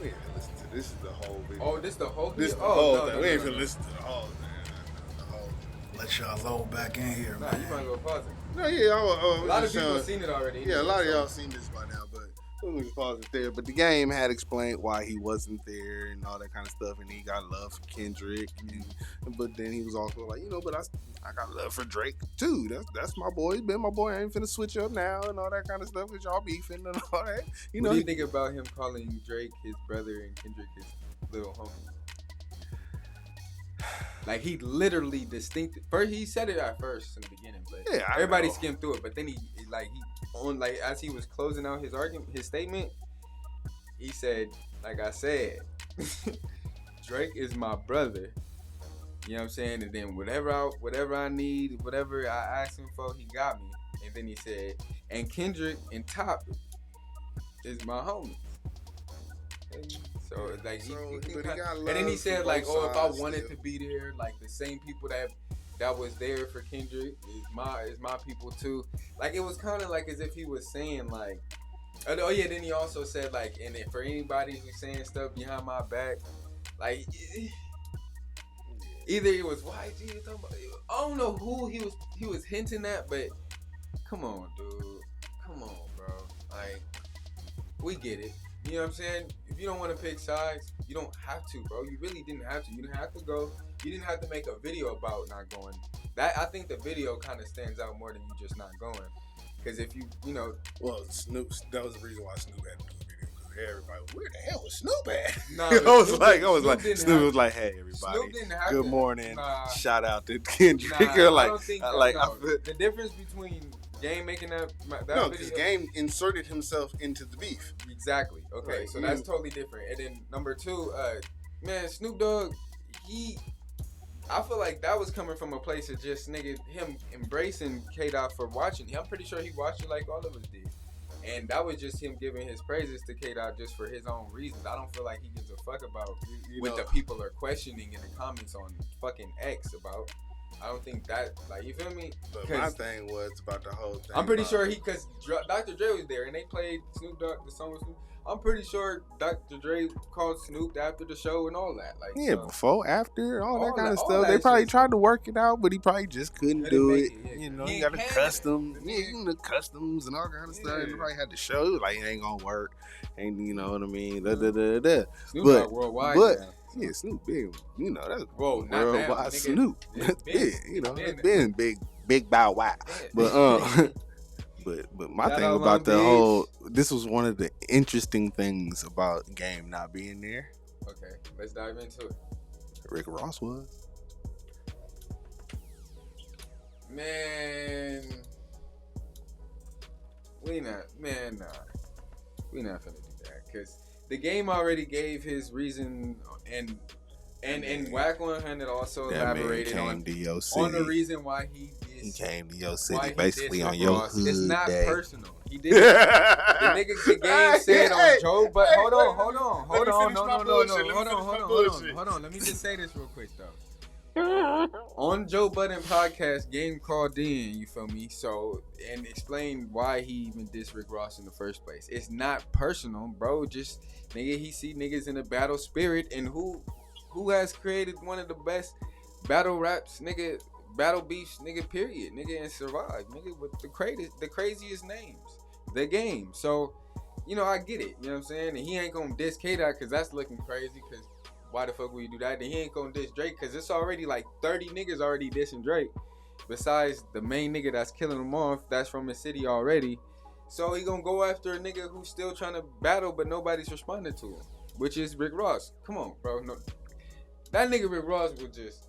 We ain't finna listen to this. Is the whole video. Oh, this the whole video? This is the whole no, thing. no, We ain't no, finna no. listen to the whole thing. The whole. Let y'all load back in here, Nah, man. you might as well pause it. No, yeah, A lot of people have seen it already. Yeah, a lot of y'all seen this by now, but we just pause it there. But the game had explained why he wasn't there and all that kind of stuff, and he got love for Kendrick, but then he was also like, but I got love for Drake too. That's my boy. He's been my boy. I ain't finna switch up now and all that kind of stuff because y'all beefing and all that. What do you think about him calling Drake his brother and Kendrick his little homie? Like, he literally first he said it at first in the beginning, but everybody skimmed through it. But then he as he was closing out his argument, his statement, he said, like I said, Drake is my brother. You know what I'm saying? And then whatever I need, whatever I asked him for, he got me. And then he said, and Kendrick and Top is my homie. So like, and then he said like, if I wanted to be there, like the same people that was there for Kendrick is my people too. Like, it was kind of like as if he was saying like, oh yeah. Then he also said like, and for anybody who's saying stuff behind my back, like either it was YG or somebody. I don't know who he was hinting at, but come on, dude, come on, bro. Like, we get it. You know what I'm saying? If you don't want to pick sides, you don't have to, bro. You really didn't have to. You didn't have to go. You didn't have to make a video about not going. That, I think the video kind of stands out more than you just not going. Because if you know. Well, Snoop, that was the reason why Snoop had to do a video. Because everybody, where the hell was Snoop at? Nah, Snoop was like, hey, everybody. Good morning. Shout out to Kendrick. The difference between Game making that no, because Game inserted himself into the beef. Exactly. Okay, right. So that's totally different. And then number two, man, Snoop Dogg, I feel like that was coming from a place of just him embracing K-Dot for watching. I'm pretty sure he watched it like all of us did. And that was just him giving his praises to K-Dot just for his own reasons. I don't feel like he gives a fuck about what the people are questioning in the comments on fucking X about. I don't think that, like, you feel me? But my thing was about the whole thing. I'm pretty sure because Dr. Dre was there and they played Snoop Dogg, the song with Snoop. I'm pretty sure Dr. Dre called Snoop after the show and all that. Like, yeah, so, before, after, all that kind of stuff. They probably tried to work it out, but he probably just couldn't do it. You know, he got the customs, the customs and all kind of stuff. He probably had to show like it ain't gonna work. And you know what I mean? Snoop Dogg worldwide. Yeah, Snoop big, that's worldwide Snoop. Big, it's been big Bow Wow. But but my thing about the whole, this was one of the interesting things about Game not being there. Okay, let's dive into it. Rick Ross was. Man, we not finna do that because the Game already gave his reason and Whack 100 also elaborated on the reason why he came to your city basically on your hood. It's not personal. He did. The Game said on Joe, but hold on. Let me just say this real quick though. On Joe Budden podcast, Game called in, you feel me? So, and explained why he even dissed Rick Ross in the first place. It's not personal, bro. Just he see niggas in a battle spirit, and who has created one of the best battle raps, nigga, battle beefs, nigga, period, nigga, and survive, nigga, with the craziest names, the Game. So, I get it, you know what I'm saying? And he ain't gonna diss K-Dot because that's looking crazy, because why the fuck would you do that? Then he ain't gonna diss Drake because it's already like 30 niggas already dissing Drake, besides the main nigga that's killing him off, that's from the city already. So he gonna go after a nigga who's still trying to battle, but nobody's responding to him, which is Rick Ross. Come on, bro. No, that nigga Rick Ross was just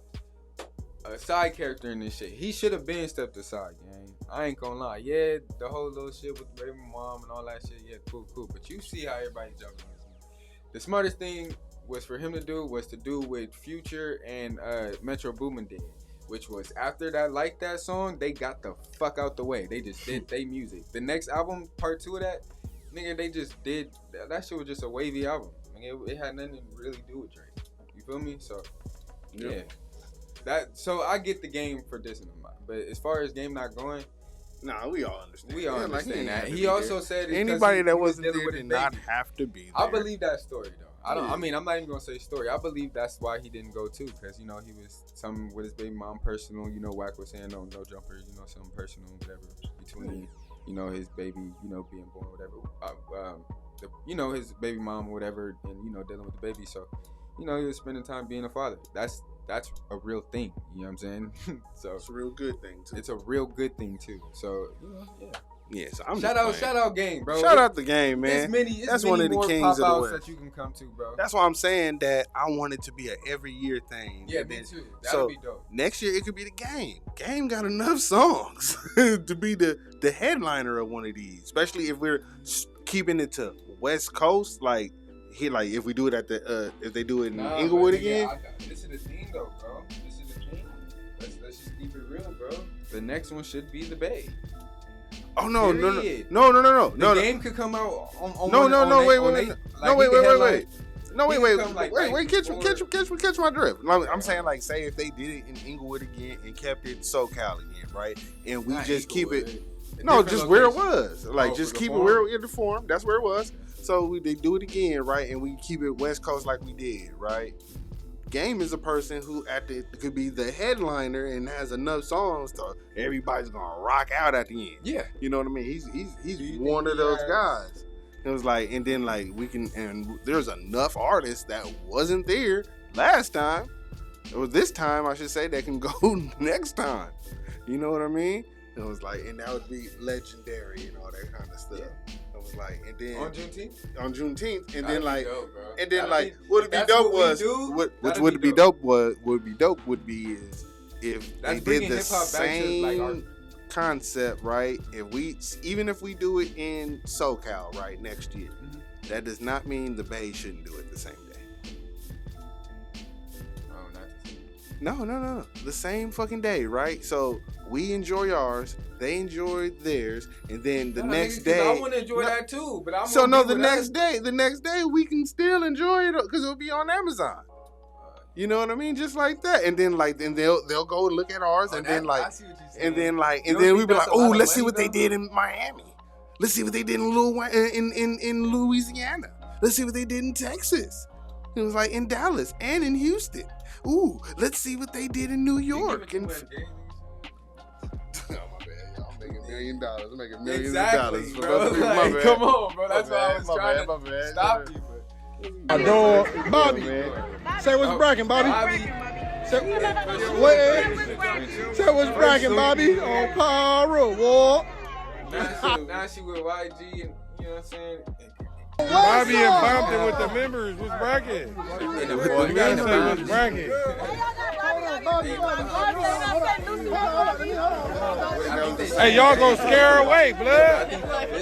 a side character in this shit. He should have been stepped aside, gang. I ain't gonna lie. Yeah, the whole little shit with Raven Mom and all that shit, yeah, cool. But you see how everybody jumping on this. The smartest thing was for him to do with Future and Metro Boomin did, which was after that song, they got the fuck out the way. They just did they music. The next album, part 2 of that, nigga, they just did that shit was just a wavy album. It had nothing to really do with Drake. You feel me? So yeah. So I get the Game for dissing him, but as far as Game not going, Nah, we all understand. We all Yeah, understand ain't that. have to He be also there. said it's 'cause anybody he that was wasn't dealing there with did his not baby. have to be there. I believe that story though. Yeah. I mean, I'm not even gonna say story. I believe that's why he didn't go too, because he was something with his baby mom personal. Wack was saying no jumper. Something personal, whatever between his baby, being born, whatever. His baby mom, or whatever, and dealing with the baby. So, he was spending time being a father. That's a real thing. You know what I'm saying? So It's a real good thing too. it's a real good thing too. So yeah. Yeah, so I'm Shout out Game, bro. Shout out the Game, man. It's That's many one of the more kings of the pop-outs West. that you can come to, bro. That's why I'm saying that I want it to be an every year thing. Yeah, And me then- too. That'd so be dope. next year it could be the Game. Game got enough songs to be the headliner of one of these, especially if we're keeping it to West Coast. Like if we do it at the if they do it in Inglewood again. This is the thing, though, bro. This is the thing. Let's just keep it real, bro. The next one should be the Bay. Oh no! Period. No! The Game could come out on Wait, catch my drift. I'm saying, like, say if they did it in Inglewood again and kept it SoCal again, right? And we just keep it, just where it was. Like, just keep it where in the Forum. That's where it was. So they do it again, right? And we keep it West Coast like we did, right? Game is a person who could be the headliner and has enough songs to everybody's gonna rock out at the end. Yeah, you know what I mean. He's one of those guys. It was like, and then like and there's enough artists that wasn't there last time, or this time I should say, that can go next time. You know what I mean? It was like, and that would be legendary and all that kind of stuff. Yeah. It was like, and then on Juneteenth, and then like, dope, and then like, what would be dope was what would be dope would be is if they did the same concept, right? Even if we do it in SoCal, right, next year, that does not mean the Bay shouldn't do it the same day. Oh, not the same. No. The same fucking day, right? So we enjoy ours, they enjoy theirs, and then the next day. I want to enjoy that too, but I'm the next day we can still enjoy it because it'll be on Amazon. You know what I mean? Just like that, and then they'll go and look at ours, and then we be like, oh, let's see what they did in Miami. Let's see what they did in Louisiana. Let's see what they did in Texas. It was like in Dallas and in Houston. Ooh, let's see what they did in New York. Oh, my bad, y'all. I'm making $1 million. I'm making millions of dollars. Bro. Like, come on, bro. That's why I was trying to stop you. Adore Bobby. Say what's bragging, Bobby. Say what's bragging, Bobby. On Paro, war. Now she with YG, and you know what I'm saying? Bobby and Bompton with the members was bragging. You gotta say what's bragging. Hey, y'all gonna scare her away, blood.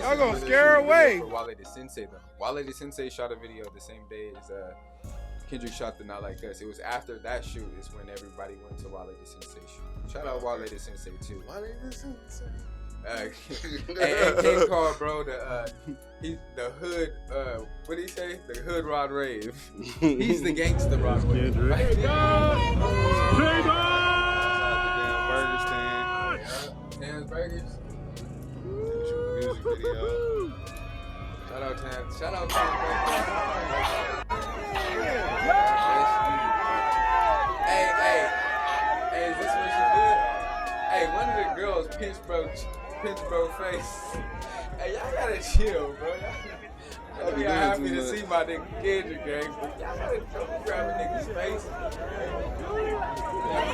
Y'all gonna scare her away. Wale the Sensei though. Wale the Sensei shot a video the same day as Kendrick shot the Not Like Us. It was after that shoot is when everybody went to Wale the Sensei shoot. Shout out Wale the Sensei too. Wale the Sensei. And King Carl, bro, the hood, what did he say? The hood Rod Rave. He's the gangster Rod Rave. Right? Tam's Burgers. Music video. Shout out Tam. Shout out Tam. Hey, is this what she did? Hey, one of the girls pinch bro face. Hey, y'all gotta chill, bro. Y'all be happy to see my nigga Kendrick, gang, but y'all gotta grab a nigga's face.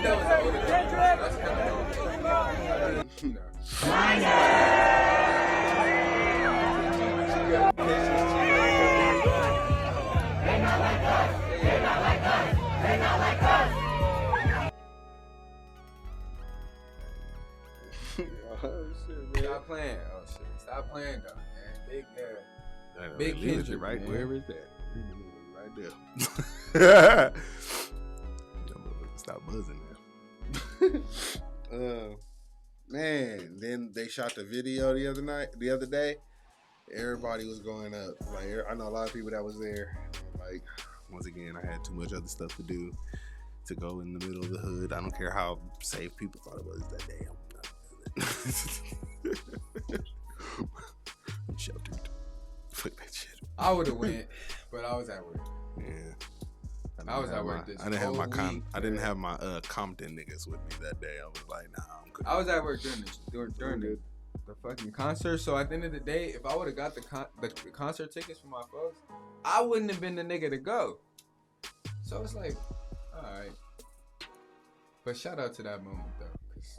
That was an older girl. That's kind of you know. They not like us. They not like us. They not like us. Stop playing. Oh shit. Stop playing though, man. Big Kendrick, right? Man. Wherever it's at. Right there. Stop buzzing now. Man, then they shot the video the other day. Everybody was going up. Like, I know a lot of people that was there. Like, once again, I had too much other stuff to do to go in the middle of the hood. I don't care how safe people thought it was that day. I'm sheltered. Fuck that shit. I would have went, but I was at work. Yeah. I was at work this I didn't have my week, I didn't have my Compton niggas with me that day. I was like, nah, I'm good. I was at work during the fucking concert. So at the end of the day, if I would have got the concert tickets for my folks, I wouldn't have been the nigga to go. So it's like, all right. But shout out to that moment though, cause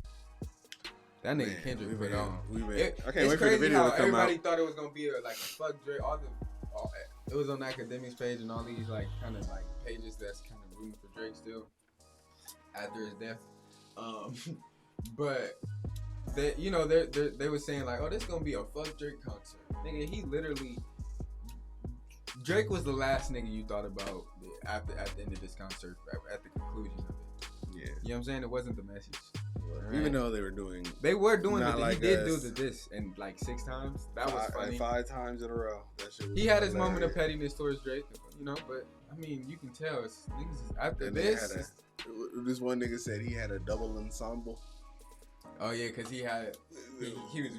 that nigga Kendrick put on. I can't wait for the video to come everybody out. thought it was gonna be like a fuck Drake. It was on the Academics page and all these like kind of like pages that's kind of rooting for Drake still after his death. But they were saying like, oh, this is gonna be a fuck Drake concert. Nigga, he literally Drake was the last nigga you thought about at the end of this concert, at the conclusion of it. Yeah. You know what I'm saying? It wasn't the message. Right? Even though they were doing he did do this and like 6 times. That was funny. 5 times in a row. That shit was he had hilarious. his moment of pettiness towards Drake, you know, but I mean, you can tell it's niggas after And this. This one nigga said he had a double ensemble. Oh yeah, because he was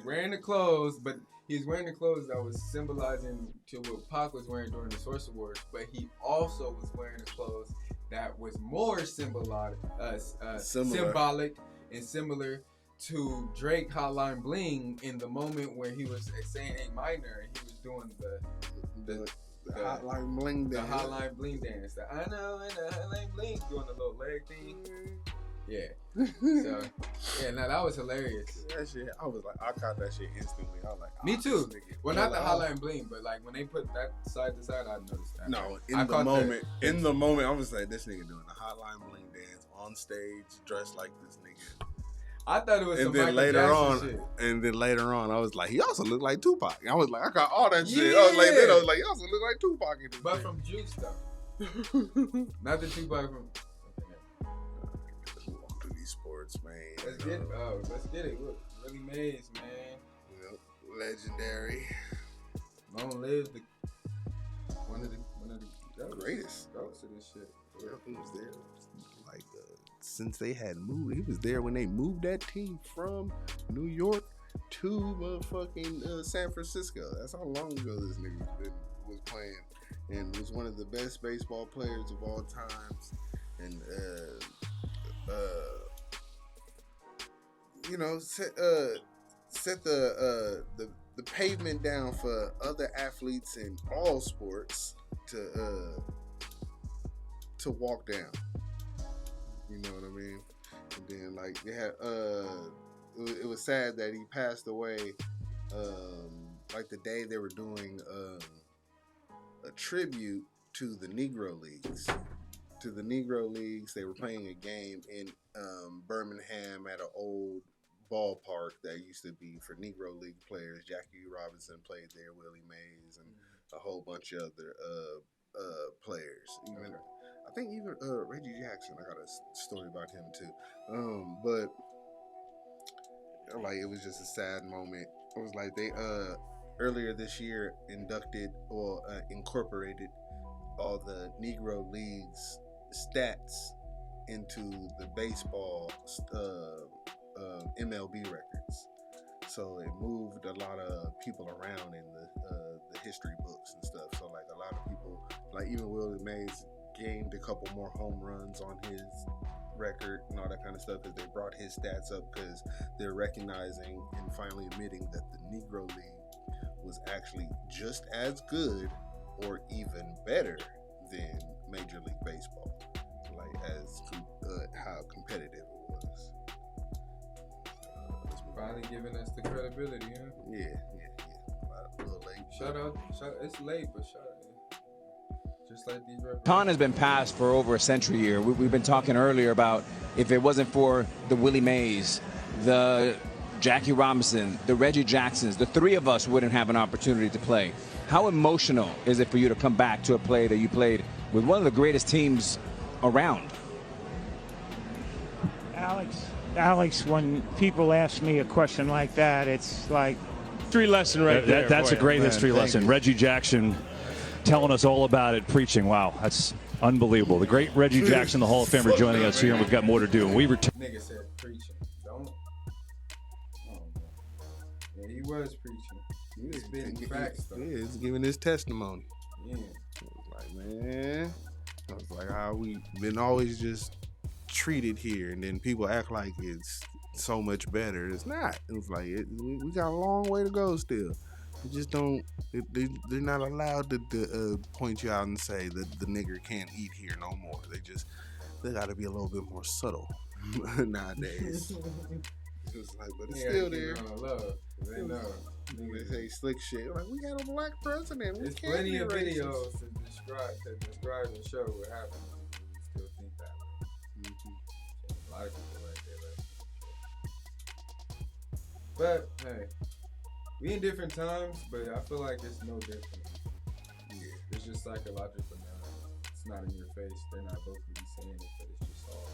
wearing the clothes, but he was wearing the clothes that was symbolizing to what Pac was wearing during the Source Awards, but he also was wearing the clothes that was more symbolic and similar to Drake Hotline Bling in the moment where he was saying A minor and he was doing the Hotline Bling dance. The Hotline Bling dance. I know, and the Hotline Bling doing the little leg thing. Yeah. So, yeah, now that was hilarious. That shit, I was like, I caught that shit instantly. I was like, me too. Well, not the Hotline Bling, but like when they put that side to side, I noticed that. No, in the moment, I was like, this nigga doing the Hotline Bling dance on stage, dressed like this nigga. I thought it was some Michael Jackson shit. And then later on, I was like, he also looked like Tupac. I was like, I got all that shit. Yeah. I was like, he also looked like Tupac in this But thing. from Juice though. Not the Tupac from. Walk through these sports, man. Let's get it. Look, Willie Mays, man. Yep. Legendary. Long live one of the greatest. goats of this shit. Yep, he was there. Like since they had moved, he was there when they moved that team from New York to motherfucking San Francisco. That's how long ago this nigga was playing, and was one of the best baseball players of all times. And you know, set the pavement down for other athletes in all sports to walk down. You know what I mean? And then like they had it was sad that he passed away like the day they were doing a tribute to the Negro Leagues. They were playing a game in Birmingham at an old ballpark that used to be for Negro League players. Jackie Robinson played there, Willie Mays, and a whole bunch of other players. I think even Reggie Jackson. I got a story about him too. But like it was just a sad moment. It was like they earlier this year incorporated all the Negro Leagues stats into the baseball MLB records. So it moved a lot of people around in the history books and stuff. So like a lot of people, like even Willie Mays gained a couple more home runs on his record and all that kind of stuff because they brought his stats up because they're recognizing and finally admitting that the Negro League was actually just as good or even better than Major League Baseball, like as how competitive it was. Finally giving us the credibility, huh? Yeah. A little late. Shout out. It's late, but shout out. Just like these rappers. Baton has been passed for over a century here. We've been talking earlier about if it wasn't for the Willie Mays, the Jackie Robinson, the Reggie Jacksons, the three of us wouldn't have an opportunity to play. How emotional is it for you to come back to a play that you played with one of the greatest teams around? Alex, when people ask me a question like that, it's like history lesson right there. That's a great history lesson. Reggie Jackson telling us all about it, preaching. Wow, that's unbelievable. The great Reggie Jackson, the Hall of Famer, joining us here, and we've got more to do. We return. Nigga said preaching. Don't. He was preaching. He was spitting facts, though. Yeah, he's giving his testimony. Yeah. I was like, man, I was like, how we been always just treated here, and then people act like it's so much better. It's not. It was like we got a long way to go still. They just don't. They're not allowed to point you out and say that the nigger can't eat here no more. They got to be a little bit more subtle nowadays. It's like, but it's still there. Love. They know. They say slick shit. Like, we got a black president. There's plenty of videos to describe and show what happened. You still think that way. Mm-hmm. A lot of people right there. But hey, we in different times, but I feel like it's no different. Yeah, it's just psychological now. It's not in your face. They're not vocally saying it, but it's just all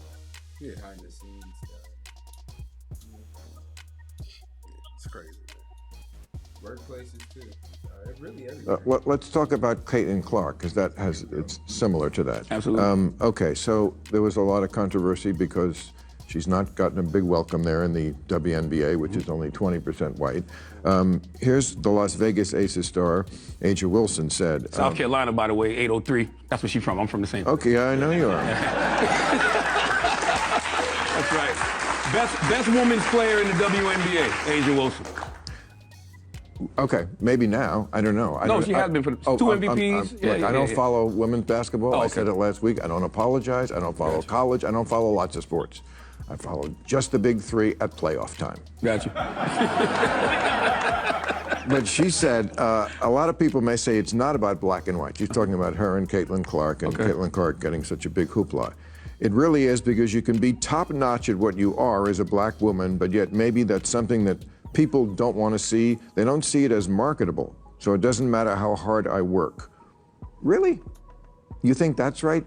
behind the scenes stuff. It's crazy. Workplaces too. Really everywhere. Let's talk about Caitlin Clark, because it's similar to that. Absolutely. Okay, so there was a lot of controversy because she's not gotten a big welcome there in the WNBA, which is only 20% white. Here's the Las Vegas Aces star, Aja Wilson said. South Carolina, by the way, 803. That's where she's from. I'm from the same. Okay, I know you are. That's right. Best women's player in the WNBA, Aja Wilson. Okay, maybe now. I don't know. No, she has been for 2 MVPs. I don't follow women's basketball. Oh, okay. I said it last week. I don't apologize. I don't follow college. I don't follow lots of sports. I follow just the big three at playoff time. Gotcha. But she said, a lot of people may say it's not about black and white. She's talking about her and Caitlin Clark, and Caitlin Clark getting such a big hoopla. It really is, because you can be top-notch at what you are as a black woman, but yet maybe that's something that people don't want to see. They don't see it as marketable, so it doesn't matter how hard I work. Really? You think that's right?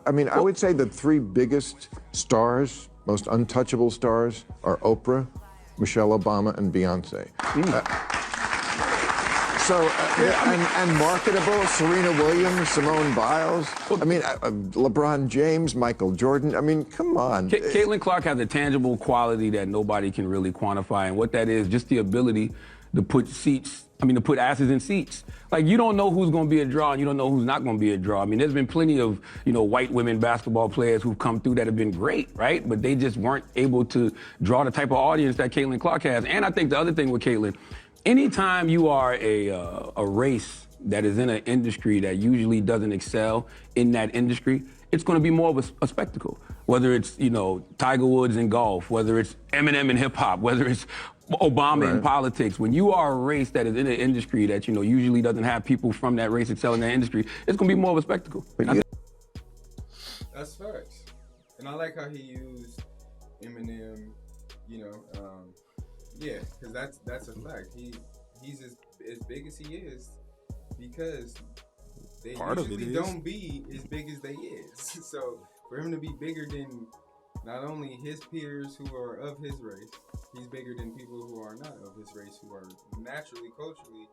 I mean, I would say the 3 biggest stars, most untouchable stars, are Oprah, Michelle Obama, and Beyonce. And marketable, Serena Williams, Simone Biles. I mean, LeBron James, Michael Jordan. I mean, come on. Caitlin Clark has a tangible quality that nobody can really quantify, and what that is, just the ability to put asses in seats. Like, you don't know who's going to be a draw, and you don't know who's not going to be a draw. I mean, there's been plenty of, white women basketball players who've come through that have been great, right? But they just weren't able to draw the type of audience that Caitlin Clark has. And I think the other thing with Caitlin, anytime you are a race that is in an industry that usually doesn't excel in that industry, it's going to be more of a spectacle. Whether it's, Tiger Woods in golf, whether it's Eminem in hip hop, whether it's Obama in politics. When you are a race that is in an industry that, usually doesn't have people from that race excel in that industry, it's going to be more of a spectacle. That's facts. And I like how he used Eminem, yeah, because that's a fact. He's as big as he is because they usually don't be as big as they is. So for him to be bigger than not only his peers who are of his race, he's bigger than people who are not of his race, who are naturally, culturally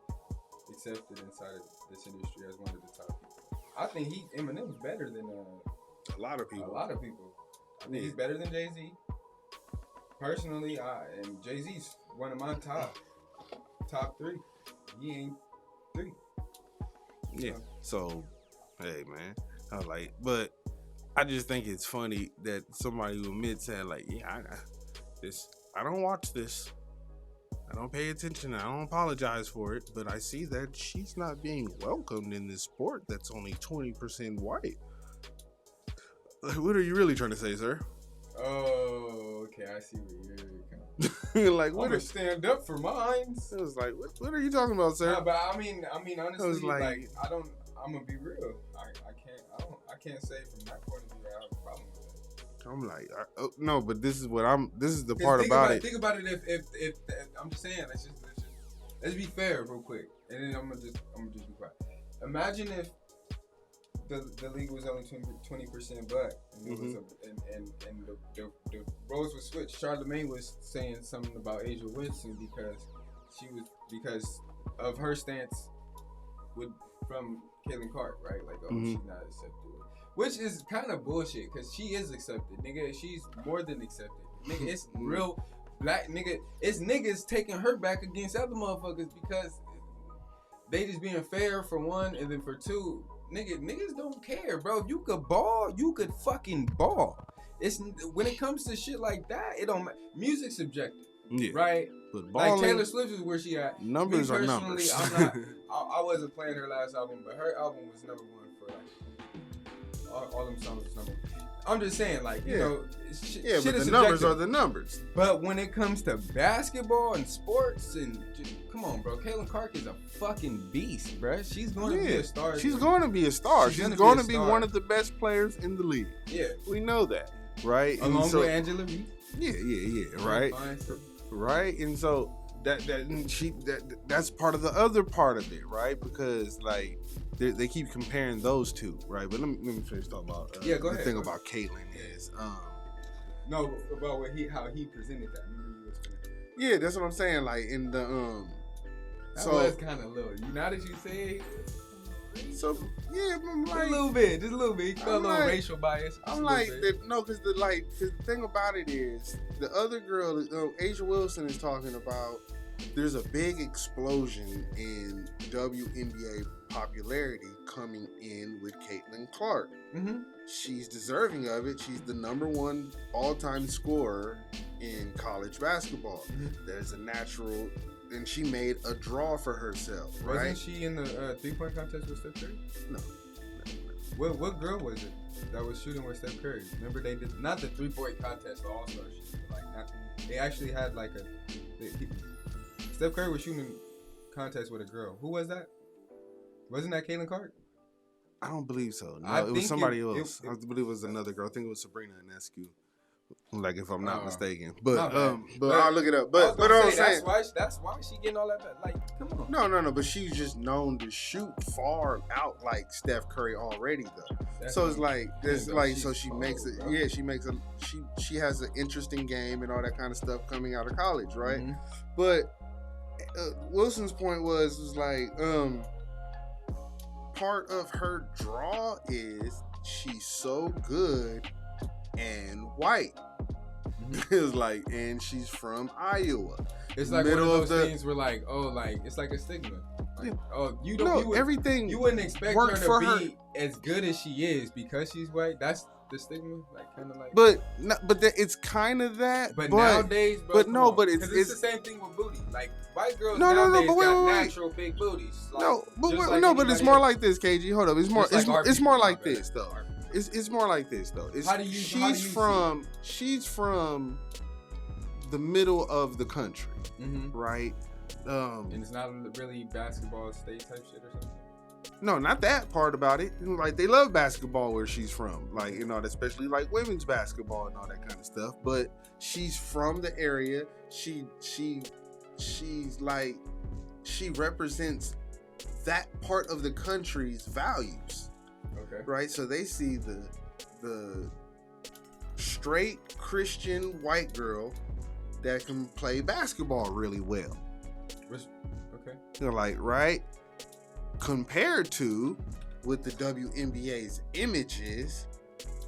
accepted inside of this industry as one of the top people. I think Eminem's better than a lot of people. I think he's better than Jay-Z. Personally, and Jay-Z's one of my top 3. He ain't 3. Yeah. So, hey, man, I was like, but I just think it's funny that somebody who admits that, like, yeah, I don't watch this. I don't pay attention. I don't apologize for it, but I see that she's not being welcomed in this sport that's only 20% white. Like, what are you really trying to say, sir? Oh, okay. I see where you're coming. Like, I'm gonna stand up for mine. It was like, what are you talking about, sir? Nah, but I mean, honestly, like I'm gonna be real. I can't say from that point of view I have a problem with that. I'm like, no, but this is the part about it. Think about it. If I'm just saying, let's be fair, real quick, and then I'm gonna just be quiet. Imagine if the league was only 20% black, and it was and the roles were switched. Charlamagne was saying something about Aja Wilson because of her stance from Caitlin Clark, right? Like, she's not accepted, which is kind of bullshit because she is accepted, nigga. She's more than accepted, nigga. It's real. black nigga. It's niggas taking her back against other motherfuckers because they just being fair for one, and then for two, niggas don't care, bro. If you could ball, you could fucking ball. It's when it comes to shit like that, it don't. Music's subjective, right? But balling, like Taylor Swift is where she at. Numbers are numbers. I'm not. I wasn't playing her last album, but her album was number one for like all them songs was number one. I'm just saying, like, you know, shit but is the subjective. numbers are the numbers. But when it comes to basketball and sports and come on, bro, Caitlin Clark is a fucking beast, bro. She's going to be a star. She's going to be a star. She's going to be one of the best players in the league. Yeah, we know that, right? Along with Angela Reese. Yeah, right, right. And so that's part of the other part of it, right? Because like they keep comparing those two, right? But let me finish talking about go the ahead, thing about Caitlin is no, about how he presented that. Yeah, that's what I'm saying. Like in the that was kind of little. Now that you say it, so yeah, I'm like just a little bit. You felt a little racial bias. I'm like because the thing about it is the other girl, Asia Wilson, is talking about. There's a big explosion in WNBA popularity coming in with Caitlin Clark. Mm-hmm. She's deserving of it. She's the #1 all-time scorer in college basketball. Mm-hmm. There's a natural, and she made a draw for herself. Right? Wasn't she in the 3-point contest with Steph Curry? No. What girl was it that was shooting with Steph Curry? Remember they did not the 3-point contest, the All-Star shit. Like they actually had like Steph Curry was shooting contest with a girl. Who was that? Wasn't that Caitlin Clark? I don't believe so. No, it was somebody else. I believe it was another girl. I think it was Sabrina Ionescu. Like if I'm not mistaken. But I'll look it up. But I'm saying that's why she getting all that. Like, come on. No. But she's just known to shoot far out like Steph Curry already though. So it's like there's like so she makes it. Yeah, she has an interesting game and all that kind of stuff coming out of college, right? Mm-hmm. But Wilson's point was like part of her draw is she's so good and white. It was like, and she's from Iowa. It's like one of those things where like, oh, like it's like a stigma. Like, oh, you don't. Everything. You wouldn't expect her to be as good as she is because she's white. That's the stigma, like kind of like. But it's kind of that. But nowadays, bro, but it's the same thing with booty. Like white girls nowadays got natural big booties. Like, but it's more like this, KG. Hold up, it's more like this though. It's more like this though. She's from the middle of the country, right? And it's not really basketball state type shit or something. No, not that part about it. Like they love basketball where she's from, like especially like women's basketball and all that kind of stuff. But she's from the area. She's like she represents that part of the country's values. Okay. Right, so they see the straight Christian white girl that can play basketball really well. Okay. They're like, right? Compared to with the WNBA's images,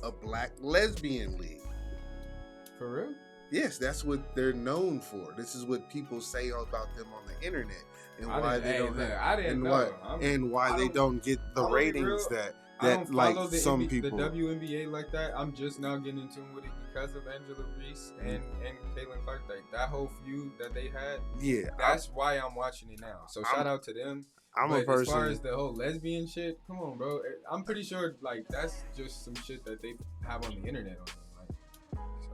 a black lesbian league. For real? Yes, that's what they're known for. This is what people say about them on the internet, and why they don't they don't get the ratings that like some people. The WNBA like that. I'm just now getting in tune with it because of Angela Reese and Caitlin Clark. Like that whole feud that they had. Yeah, that's why I'm watching it now. So shout out to them. I'm a person. As far as the whole lesbian shit, come on, bro. I'm pretty sure like that's just some shit that they have on the internet. Like,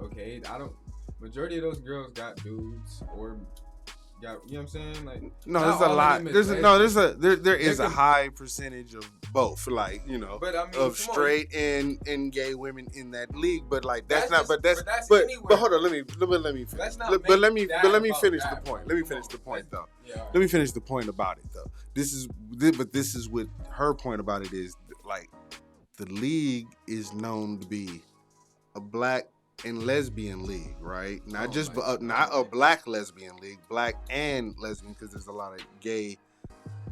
okay, majority of those girls got dudes or. You know what I'm saying? Like no, there's a lot. There is a high percentage of both, like but I mean, of straight and gay women in that league. But like that's not. But hold on. Let me finish. But let me finish the point. Let me finish the point though. Let me finish the point about it though. This is what her point about it is. Like the league is known to be a black and lesbian league, right? Not a black lesbian league, black and lesbian, because there's a lot of gay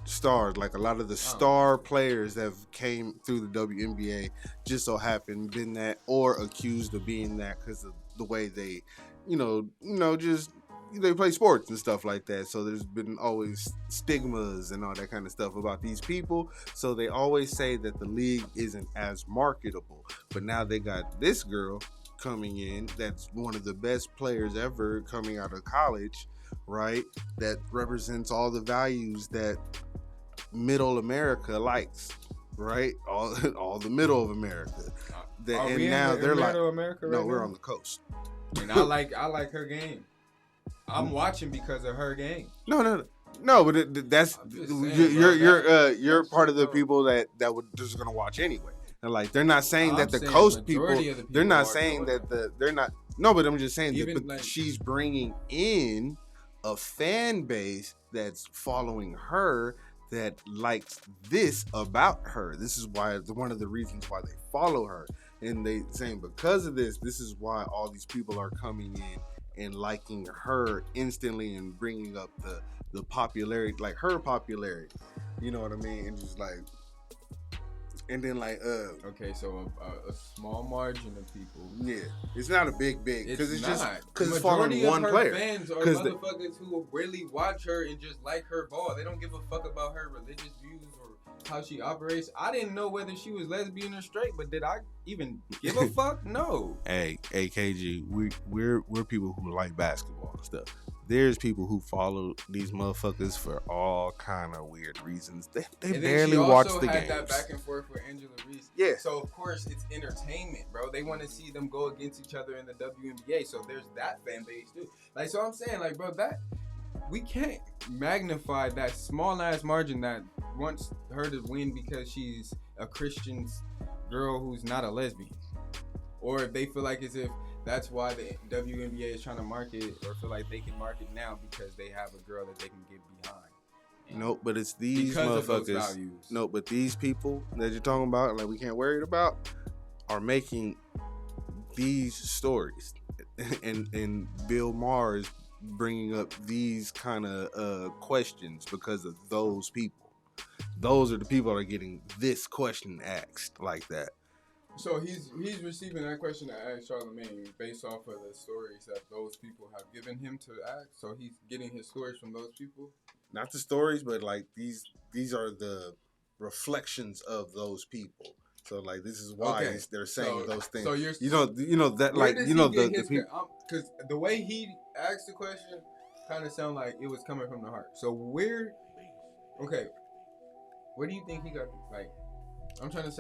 stars. Like a lot of the star players that have came through the WNBA just so happen been that or accused of being that because of the way they, just they play sports and stuff like that. So there's been always stigmas and all that kind of stuff about these people. So they always say that the league isn't as marketable. But now they got this girl coming in that's one of the best players ever coming out of college, right? That represents all the values that middle America likes, right? All the middle of America. And now they're like, America right no, we're now? on the coast. And I like her game. I'm watching because of her game. No, but that's you're part of the people that would just gonna watch anyway. And like they're not saying that the coast people, they're not saying that they're not. No, but I'm just saying that but she's bringing in a fan base that's following her, that likes this about her. This is why one of the reasons why they follow her, and they saying because of this is why all these people are coming in and liking her instantly and bringing up the popularity, like her popularity. You know what I mean? And just like, and then like okay, so a small margin of people. Yeah, it's not a big because it's just because it's following one player. Fans are motherfuckers who really watch her and just like her ball. They don't give a fuck about her religious views or how she operates. I didn't know whether she was lesbian or straight, but did I even give a fuck? No. Hey, KG, we're people who like basketball and stuff. There's people who follow these motherfuckers for all kind of weird reasons. They barely watch the games. She also had that back and forth with Angela Reese. Yeah. So of course it's entertainment, bro. They want to see them go against each other in the WNBA. So there's that fan base too. Like, so I'm saying, like, bro, that we can't magnify that small ass margin that wants her to win because she's a Christian girl who's not a lesbian, or if they feel like as if that's why the WNBA is trying to market, or feel like they can market now because they have a girl that they can get behind. Nope, but it's these motherfuckers. No, but these people that you're talking about, like we can't worry about, are making these stories, and Bill Maher is bringing up these kind of questions because of those people. Those are the people that are getting this question asked like that. So he's receiving that question to ask Charlamagne based off of the stories that those people have given him to ask. So he's getting his stories from those people. Not the stories, but like these are the reflections of those people. So like this is why they're saying those things. So you know that like you know the people, because the way he asked the question kind of sounded like it was coming from the heart. So where do you think he got like? What I'm trying to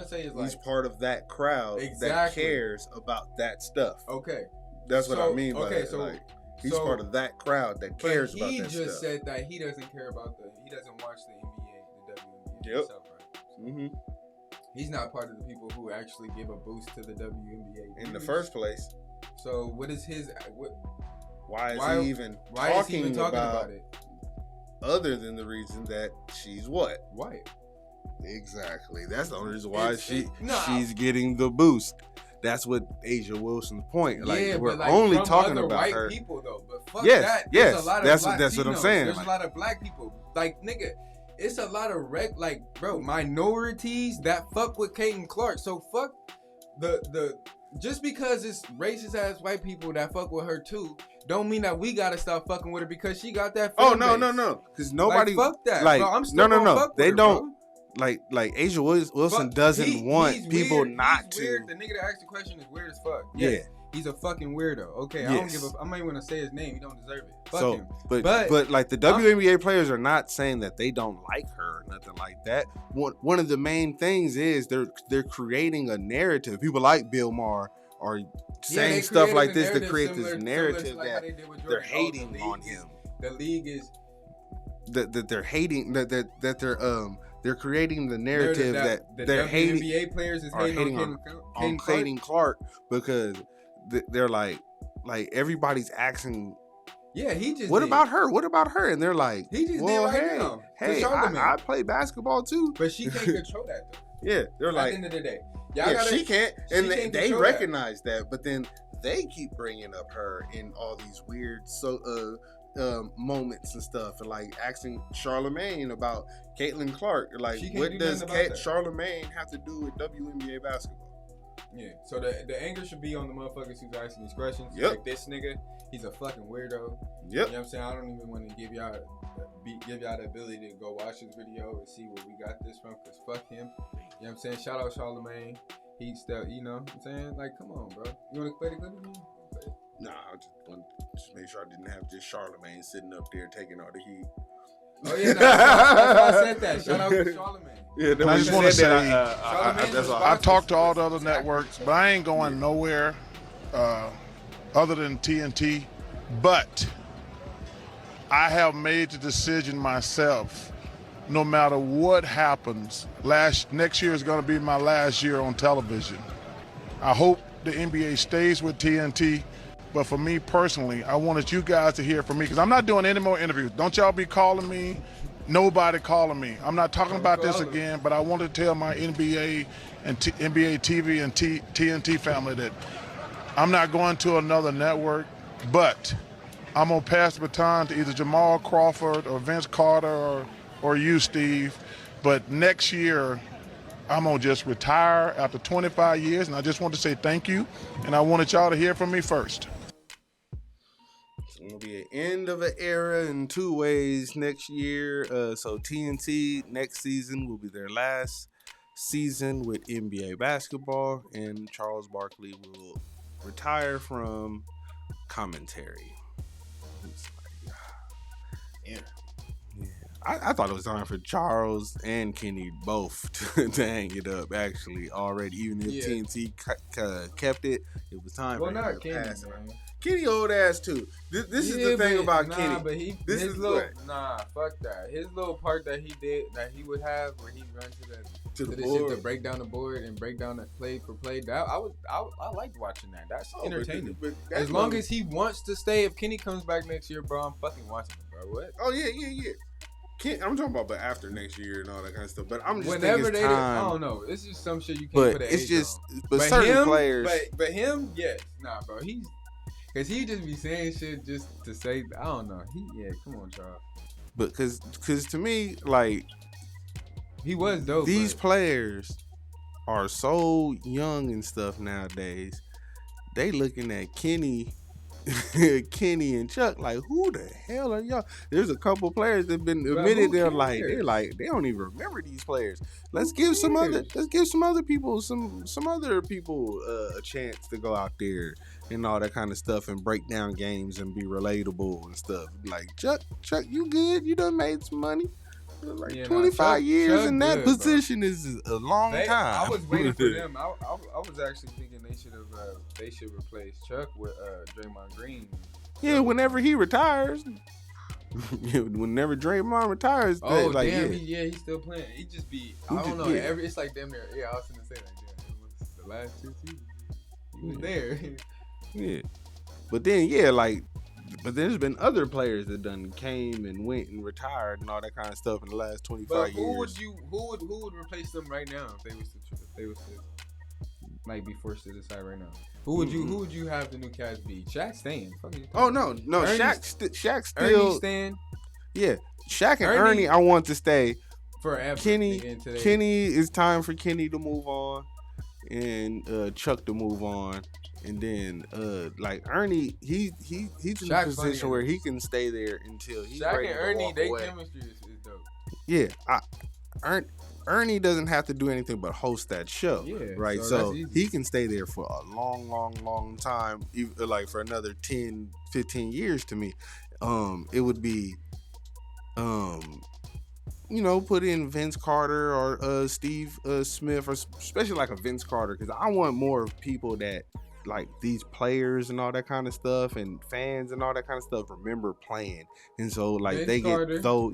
say is like he's part of that crowd that cares about that stuff. Okay, that's what I mean by that. So like, he's part of that crowd that cares about that stuff. He just said that he doesn't care about he doesn't watch the NBA, the WNBA himself, right? So mm-hmm. He's not part of the people who actually give a boost to the WNBA in the first place. So what is his? Why is he even talking about it? Other than the reason that she's what? White. Exactly. That's the only reason why she's getting the boost. That's what Asia Wilson's point. Like we're only talking about white her. People though, but fuck yes, that. Yes, a lot of that's what I'm saying. There's a lot of black people. Like nigga, it's a lot of minorities that fuck with Caitlin Clark. So fuck the just because it's racist ass white people that fuck with her too, don't mean that we gotta stop fucking with her because she got that. No. Because nobody fuck that. Like bro, I'm still no. Fuck they with her, don't. Bro. Like Asia Wilson doesn't want people weird. not he's to. Weird. The nigga that asked the question is weird as fuck. Yes, yeah, he's a fucking weirdo. Okay, I don't give a. I might want to say his name. He don't deserve it. Fuck him. But like the WNBA players are not saying that they don't like her or nothing like that. One of the main things is they're creating a narrative. People like Bill Maher are saying stuff like this to create this narrative that they're hating on him. The league is that they're hating that they're creating the narrative that they're hating. NBA players is hating on Caitlin Clark because they're like everybody's asking. Yeah, he just. What about her? What about her? And they're like, he just did right now. Hey, I play basketball too. But she can't control that though. Yeah, they're like. At the end of the day, she can't, and they recognize that. But then they keep bringing up her in all these weird moments and stuff, and like asking Charlamagne about Caitlin Clark. Like, what does Charlamagne have to do with WNBA basketball? Yeah. So the anger should be on the motherfuckers who's asking these questions. Yep. Like this nigga, he's a fucking weirdo. Yep. You know what I'm saying? I don't even want to give y'all the ability to go watch this video and see where we got this from, because fuck him. You know what I'm saying? Shout out Charlamagne. He's still, you know what I'm saying? Like, come on, bro. You want to play the clip again? Nah, I just wanted to make sure I didn't have just Charlamagne sitting up there taking all the heat. Oh, yeah, that's why I said that. Shout out to Charlamagne. Yeah, I just want to say, that's all. I talked to all the other networks, but I ain't going nowhere other than TNT. But I have made the decision myself. No matter what happens, next year is going to be my last year on television. I hope the NBA stays with TNT, but for me personally, I wanted you guys to hear from me, because I'm not doing any more interviews. Don't y'all be calling me. Nobody calling me. I'm not talking about this again, but I want to tell my NBA and NBA TV and TNT family that I'm not going to another network, but I'm going to pass the baton to either Jamal Crawford or Vince Carter or you, Steve. But next year, I'm going to just retire after 25 years, and I just want to say thank you, and I wanted y'all to hear from me first. It's going to be an end of an era in two ways next year. So TNT next season will be their last season with NBA basketball, and Charles Barkley will retire from commentary. Yeah. I thought it was time for Charles and Kenny both to hang it up, actually, already. Even if TNT kept it, it was time for him to Kenny, pass it. man. Kenny old ass, too. This is the thing about Kenny. But fuck that. His little part that he did, that he would have, where he runs to the board, shit to break down the board and break down the play for play. I liked watching that. That's entertaining. But as long as he wants to stay, if Kenny comes back next year, bro, I'm fucking watching it, bro. What? Oh, yeah. I'm talking about, but after next year and all that kind of stuff. But I'm just whenever thinking they, time. I don't know. It's just some shit you can't put an age on. But certain him, players. But him, yes, nah, bro. Cause he just be saying shit just to say. I don't know. Come on, Charles. But cause to me, like, he was dope. These players are so young and stuff nowadays. They looking at Kenny and Chuck like, who the hell are y'all? There's a couple players that been admitted they're like they don't even remember these players. Let's give some other people a chance to go out there and all that kind of stuff and break down games and be relatable and stuff. Like, Chuck, you good? You done made some money. Like 25 years in that position is a long time. I was waiting for them. I was actually thinking they should replace Chuck with Draymond Green. Yeah, whenever he retires. Whenever Draymond retires. Oh, like, damn, he's still playing. He just be, I don't know. It's like damn near. Yeah, I was gonna say that. Yeah, it was the last 2 seasons. He was there. Yeah, but then but there's been other players that done came and went and retired and all that kind of stuff in the last 25 years. Who would replace them right now if they was to like be forced to decide right now? Who would you have the new cast be? Shaq staying. Oh no, Shaq still. Ernie staying. Yeah, Shaq and Ernie I want to stay forever. Kenny is time for Kenny to move on and Chuck to move on. And then, like Ernie, he's in a position where he can stay there until he's Shaq ready and to Ernie, walk their away. chemistry is dope. Yeah, Ernie doesn't have to do anything but host that show, right? So he can stay there for a long time, like for another 10, 15 years. To me, it would be, put in Vince Carter or Steve Smith, or especially like a Vince Carter, because I want more of people that, like, these players and all that kind of stuff and fans and all that kind of stuff remember playing, and so like Vince Carter. Get though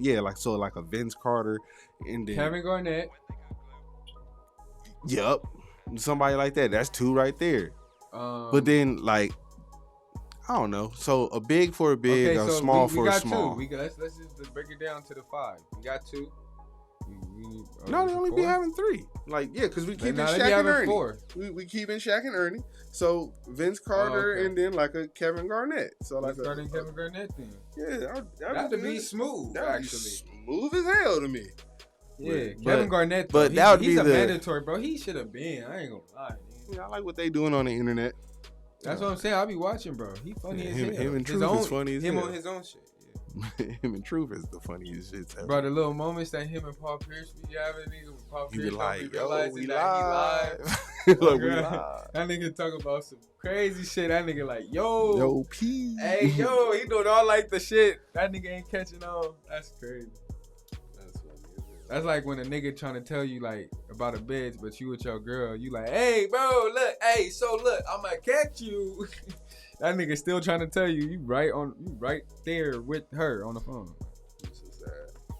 like a Vince Carter and then Kevin Garnett. Yep, somebody like that. That's 2 right there. But then, like, I don't know. So a big for a big, a small for a small. Let's just break it down to the 5. We got 2. No, they only 4? Be having 3. Like, yeah, because we keep in Shaq and Ernie. 4. We keep in Shaq and Ernie. So Vince Carter and then like a Kevin Garnett. So like Kevin Garnett then. Yeah, that'd be smooth. That'd be smooth as hell to me. Yeah, Kevin Garnett. But that would be a mandatory, bro. He should have been. I ain't gonna lie. I like what they doing on the internet. That's what I'm saying. I be watching, bro. He funny as hell. Him and Truth is funny as hell. Him on his own shit. Yeah. Him and Truth is the funniest shit ever. Bro, the little moments that him and Paul Pierce be having, nigga, Paul He Pierce be like, yo, realizing we that live. he Like, we Girl, live. That nigga talk about some crazy shit. That nigga like, yo. Yo, P. Hey, yo, he doing all like the shit. That nigga ain't catching on. That's crazy. That's like when a nigga trying to tell you like about a bitch, but you with your girl, you like, hey, bro, look, hey, so look, I'ma catch you. That nigga still trying to tell you right there with her on the phone. This is sad.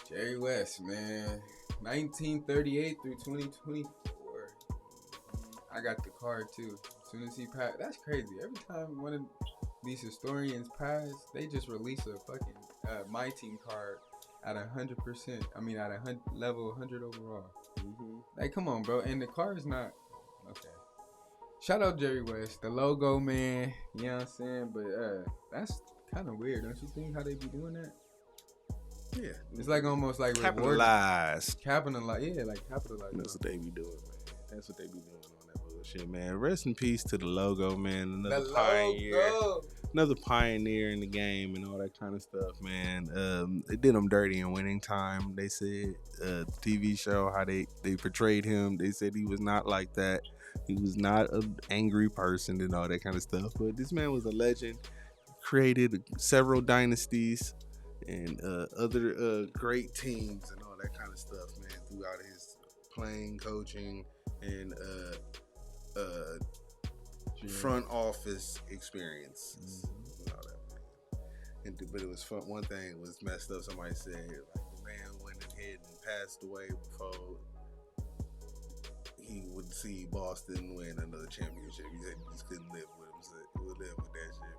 Jerry West, man, 1938 through 2024. I got the card too. As soon as he passed, that's crazy. Every time one of these historians pass, they just release a fucking My Team card. At 100%, I mean at a level 100 overall. Like, come on, bro. And the car is not okay. Shout out Jerry West, the logo man. You know what I'm saying? But that's kind of weird, don't you think? How they be doing that? Yeah, it's like almost like capitalized. Yeah, like capitalized. That's what they be doing, man. That's what they be doing on that bullshit, man. Rest in peace to the logo, man. Another pioneer. Another pioneer in the game and all that kind of stuff, man. It did him dirty in Winning Time. They said the TV show, how they portrayed him. They said he was not like that. He was not an angry person and all that kind of stuff. But this man was a legend. Created several dynasties and other great teams and all that kind of stuff, man. Throughout his playing, coaching, and front office experiences. And all that, man. But it was fun. One thing was messed up. Somebody said like the man went ahead and passed away before he would see Boston win another championship. He said he just couldn't live with him. So we'll live with that shit,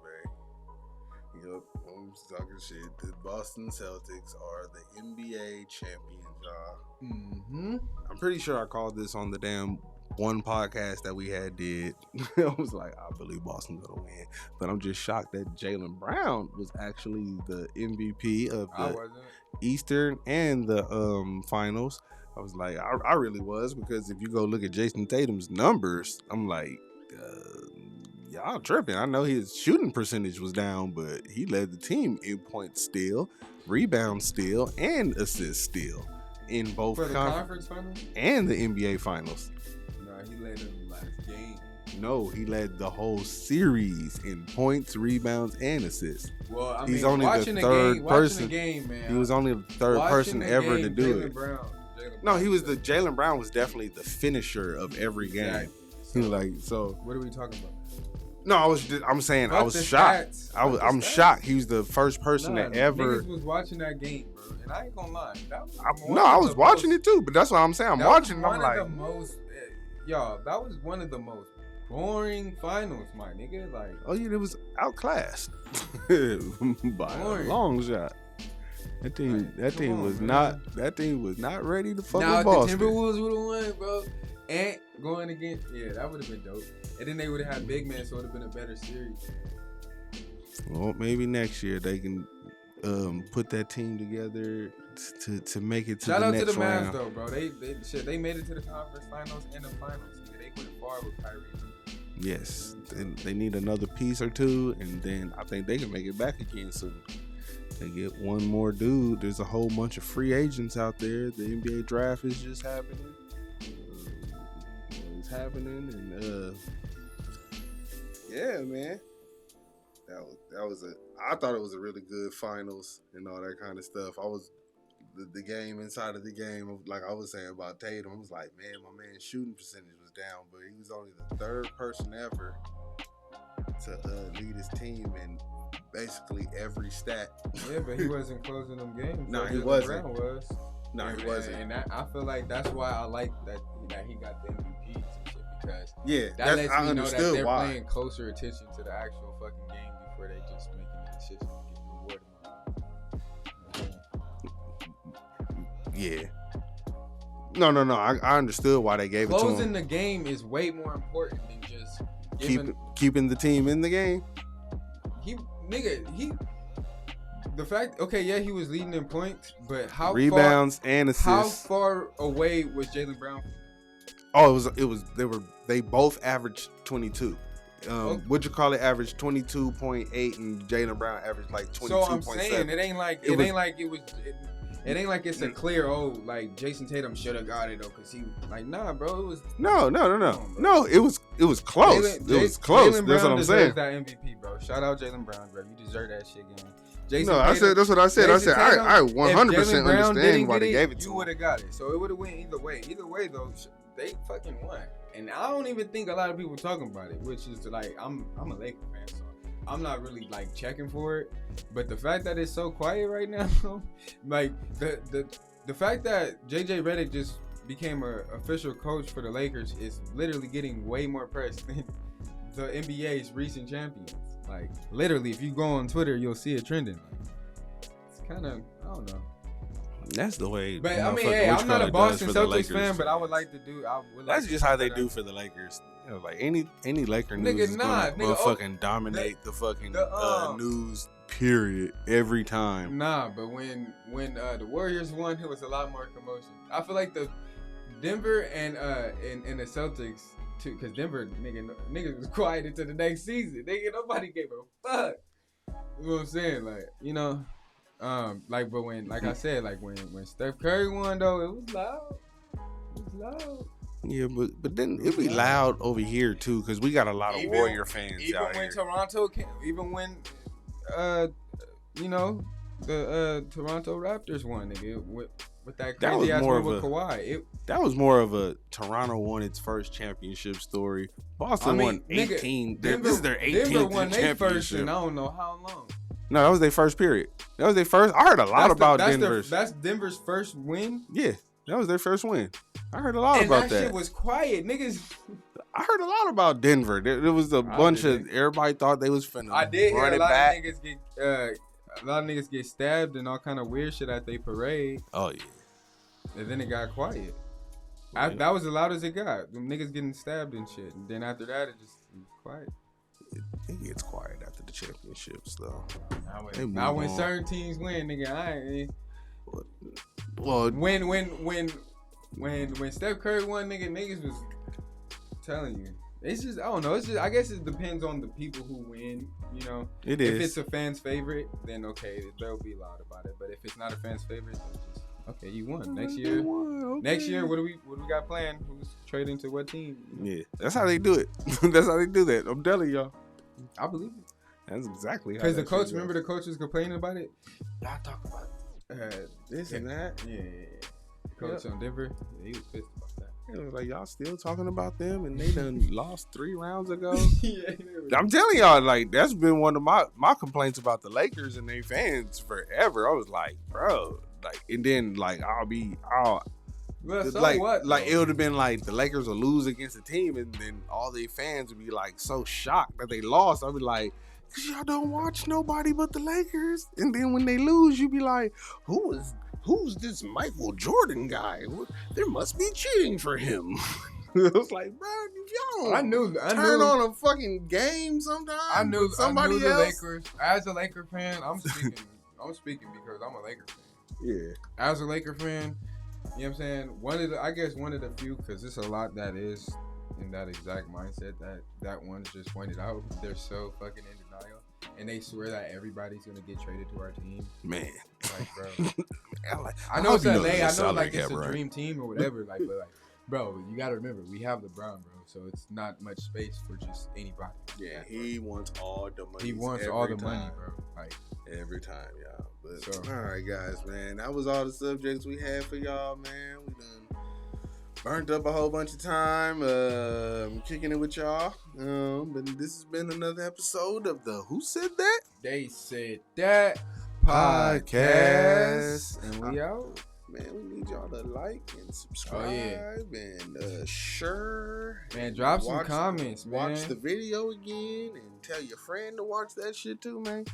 man. Yup, I'm talking shit. The Boston Celtics are the NBA champions, y'all. I'm pretty sure I called this on the damn one podcast that we had did. I was like, I believe Boston's gonna win, but I'm just shocked that Jaylen Brown was actually the MVP of the Eastern and the finals. I was like, I really was, because if you go look at Jason Tatum's numbers, I'm like, y'all tripping. I know his shooting percentage was down, but he led the team in points steal, rebound steal, and assist steal in both for the conference finals and the NBA finals. He led in the last game. No, he led the whole series in points, rebounds, and assists. Well, I He's mean, only the third person. The game, man. He was only the third person ever to do it. No, he was Jaylen Brown was definitely the finisher of every game. Exactly. He was like, so. What are we talking about? No, I'm saying I was shocked. I'm shocked. He was the first person that ever. Niggas was watching that game, bro, and I ain't gonna lie. I was watching it too, but that's what I'm saying. I'm watching. I'm like, y'all, that was one of the most boring finals, my nigga. Like, oh yeah, it was outclassed by a long shot. That team was not ready to fuck with Boston. The Timberwolves would have won, bro. And going against, that would have been dope. And then they would have had big men, so it would have been a better series. Well, maybe next year they can put that team together to make it to Shout the out next to the round. Mavs though, bro. They made it to the conference finals and the finals. They went far with Kyrie. Yes, they need another piece or two, and then I think they can make it back again soon. They get one more dude. There's a whole bunch of free agents out there. The NBA draft is just happening. It's happening, and yeah, man. I thought it was a really good finals and all that kind of stuff. I was the game inside of the game, like I was saying about Tatum. I was like, man, my man's shooting percentage was down, but he was only the third person ever to lead his team in basically every stat. Yeah, but he wasn't closing them games. No, he wasn't. Brown was. No, he wasn't. And I feel like that's why I like that he got the MVPs and shit, because that lets I me know that understood they're why. playing closer attention to the actual fucking game before they just making the decision to get rewarded. Yeah. No. I understood why they gave it to him. Closing the game is way more important than just keeping the team in the game. The fact, he was leading in points, but how rebounds and assists. How far away was Jaylen Brown? Oh, they both averaged 22. What'd you call it? Averaged 22.8, and Jaylen Brown averaged like 22.7. So I'm saying it ain't like it's a clear like Jason Tatum should have got it though, cause he like nah, bro. It was no. It was close. It was close. That's what I'm saying. That MVP, bro. Shout out Jaylen Brown, bro. You deserve that shit, gang. That's what I said. I said I 100% understand why they gave it to him. You would have got it. So it would have went either way. Either way though, they fucking won. And I don't even think a lot of people talking about it, which is like I'm a Lakers fan, so I'm not really like checking for it. But the fact that it's so quiet right now, like the fact that JJ Redick just became an official coach for the Lakers is literally getting way more press than the NBA's recent champions. Like literally, if you go on Twitter, you'll see it trending. It's kind of, I don't know. That's the way. But I mean, hey, I'm not a Boston Celtics fan, but I would like to do. That's just how they do for the Lakers. You know, like any Laker news is gonna motherfucking dominate the fucking news. Period. Every time. Nah, but when the Warriors won, it was a lot more commotion. I feel like the Denver and the Celtics too, because Denver niggas was quiet until the next season. Nobody gave a fuck. You know what I'm saying? Like, you know. But when, like I said, like when Steph Curry won though, it was loud. It was loud. Yeah, but then it'd be loud over here too, because we got a lot of Warrior fans out here. Even when the Toronto Raptors won, nigga, with that crazy ass one with Kawhi. That was more of a Toronto won its first championship story. Boston won 18. This is their 18th Denver won their championship. first in I don't know how long. No, that was their first period. That was their first. I heard a lot about Denver's. That's Denver's first win? Yeah, that was their first win. I heard a lot about that. And that shit was quiet. Niggas. I heard a lot about Denver. There was a bunch of, everybody thought they was finna I did hear run a it lot back. of niggas get, a lot of niggas get stabbed and all kind of weird shit at they parade. Oh, yeah. And then it got quiet. That was as loud as it got. Them niggas getting stabbed and shit. And then after that, it was quiet. It gets quiet after the championships, though. Now when certain teams win, nigga, I ain't. Well, when Steph Curry won, niggas was telling you. It's just, I don't know. It's just, I guess it depends on the people who win. You know, it if is. it's a fan's favorite, then okay, they'll be loud about it. But if it's not a fan's favorite, then just okay, you won. Next year, what do we got planned? Who's trading to what team? Yeah, that's how they do it. That's how they do that. I'm telling y'all. I believe it. That's exactly how. Because the coach, remember the coach was complaining about it. Y'all talk about this and that. Yeah. Coach on Denver, he was pissed about that. It was like, y'all still talking about them, and they done lost 3 rounds ago. I'm telling y'all, like, that's been one of my complaints about the Lakers and their fans forever. I was like, bro, like, and then like well, so like what? Like it would have been like the Lakers will lose against a team, and then all their fans would be like so shocked that they lost. I'd be like, cause y'all don't watch nobody but the Lakers, and then when they lose, you be like, who's this Michael Jordan guy? There must be cheating for him. It was like, bro, if y'all turn on a fucking game sometime. I knew somebody the else. Lakers. As a Laker fan, I'm speaking. I'm speaking because I'm a Laker fan. Yeah. As a Laker fan, you know what I'm saying? One of the few, because there's a lot that is in that exact mindset that one's just pointed out. They're so fucking in denial. And they swear that everybody's gonna get traded to our team. Man, like, bro, I know it's LA. I know like it's a right? dream team or whatever. Like, but like, bro, you gotta remember we have LeBron, bro. So it's not much space for just anybody. Yeah, he wants all the money. He wants all the money, bro. Like every time, y'all. But all right, guys, man, that was all the subjects we had for y'all, man. We done burnt up a whole bunch of time kicking it with y'all. But this has been another episode of the Who Said That? They Said That podcast. And we out. Man, we need y'all to like and subscribe and share. Man, drop some comments, man. Watch the video again and tell your friend to watch that shit too, man.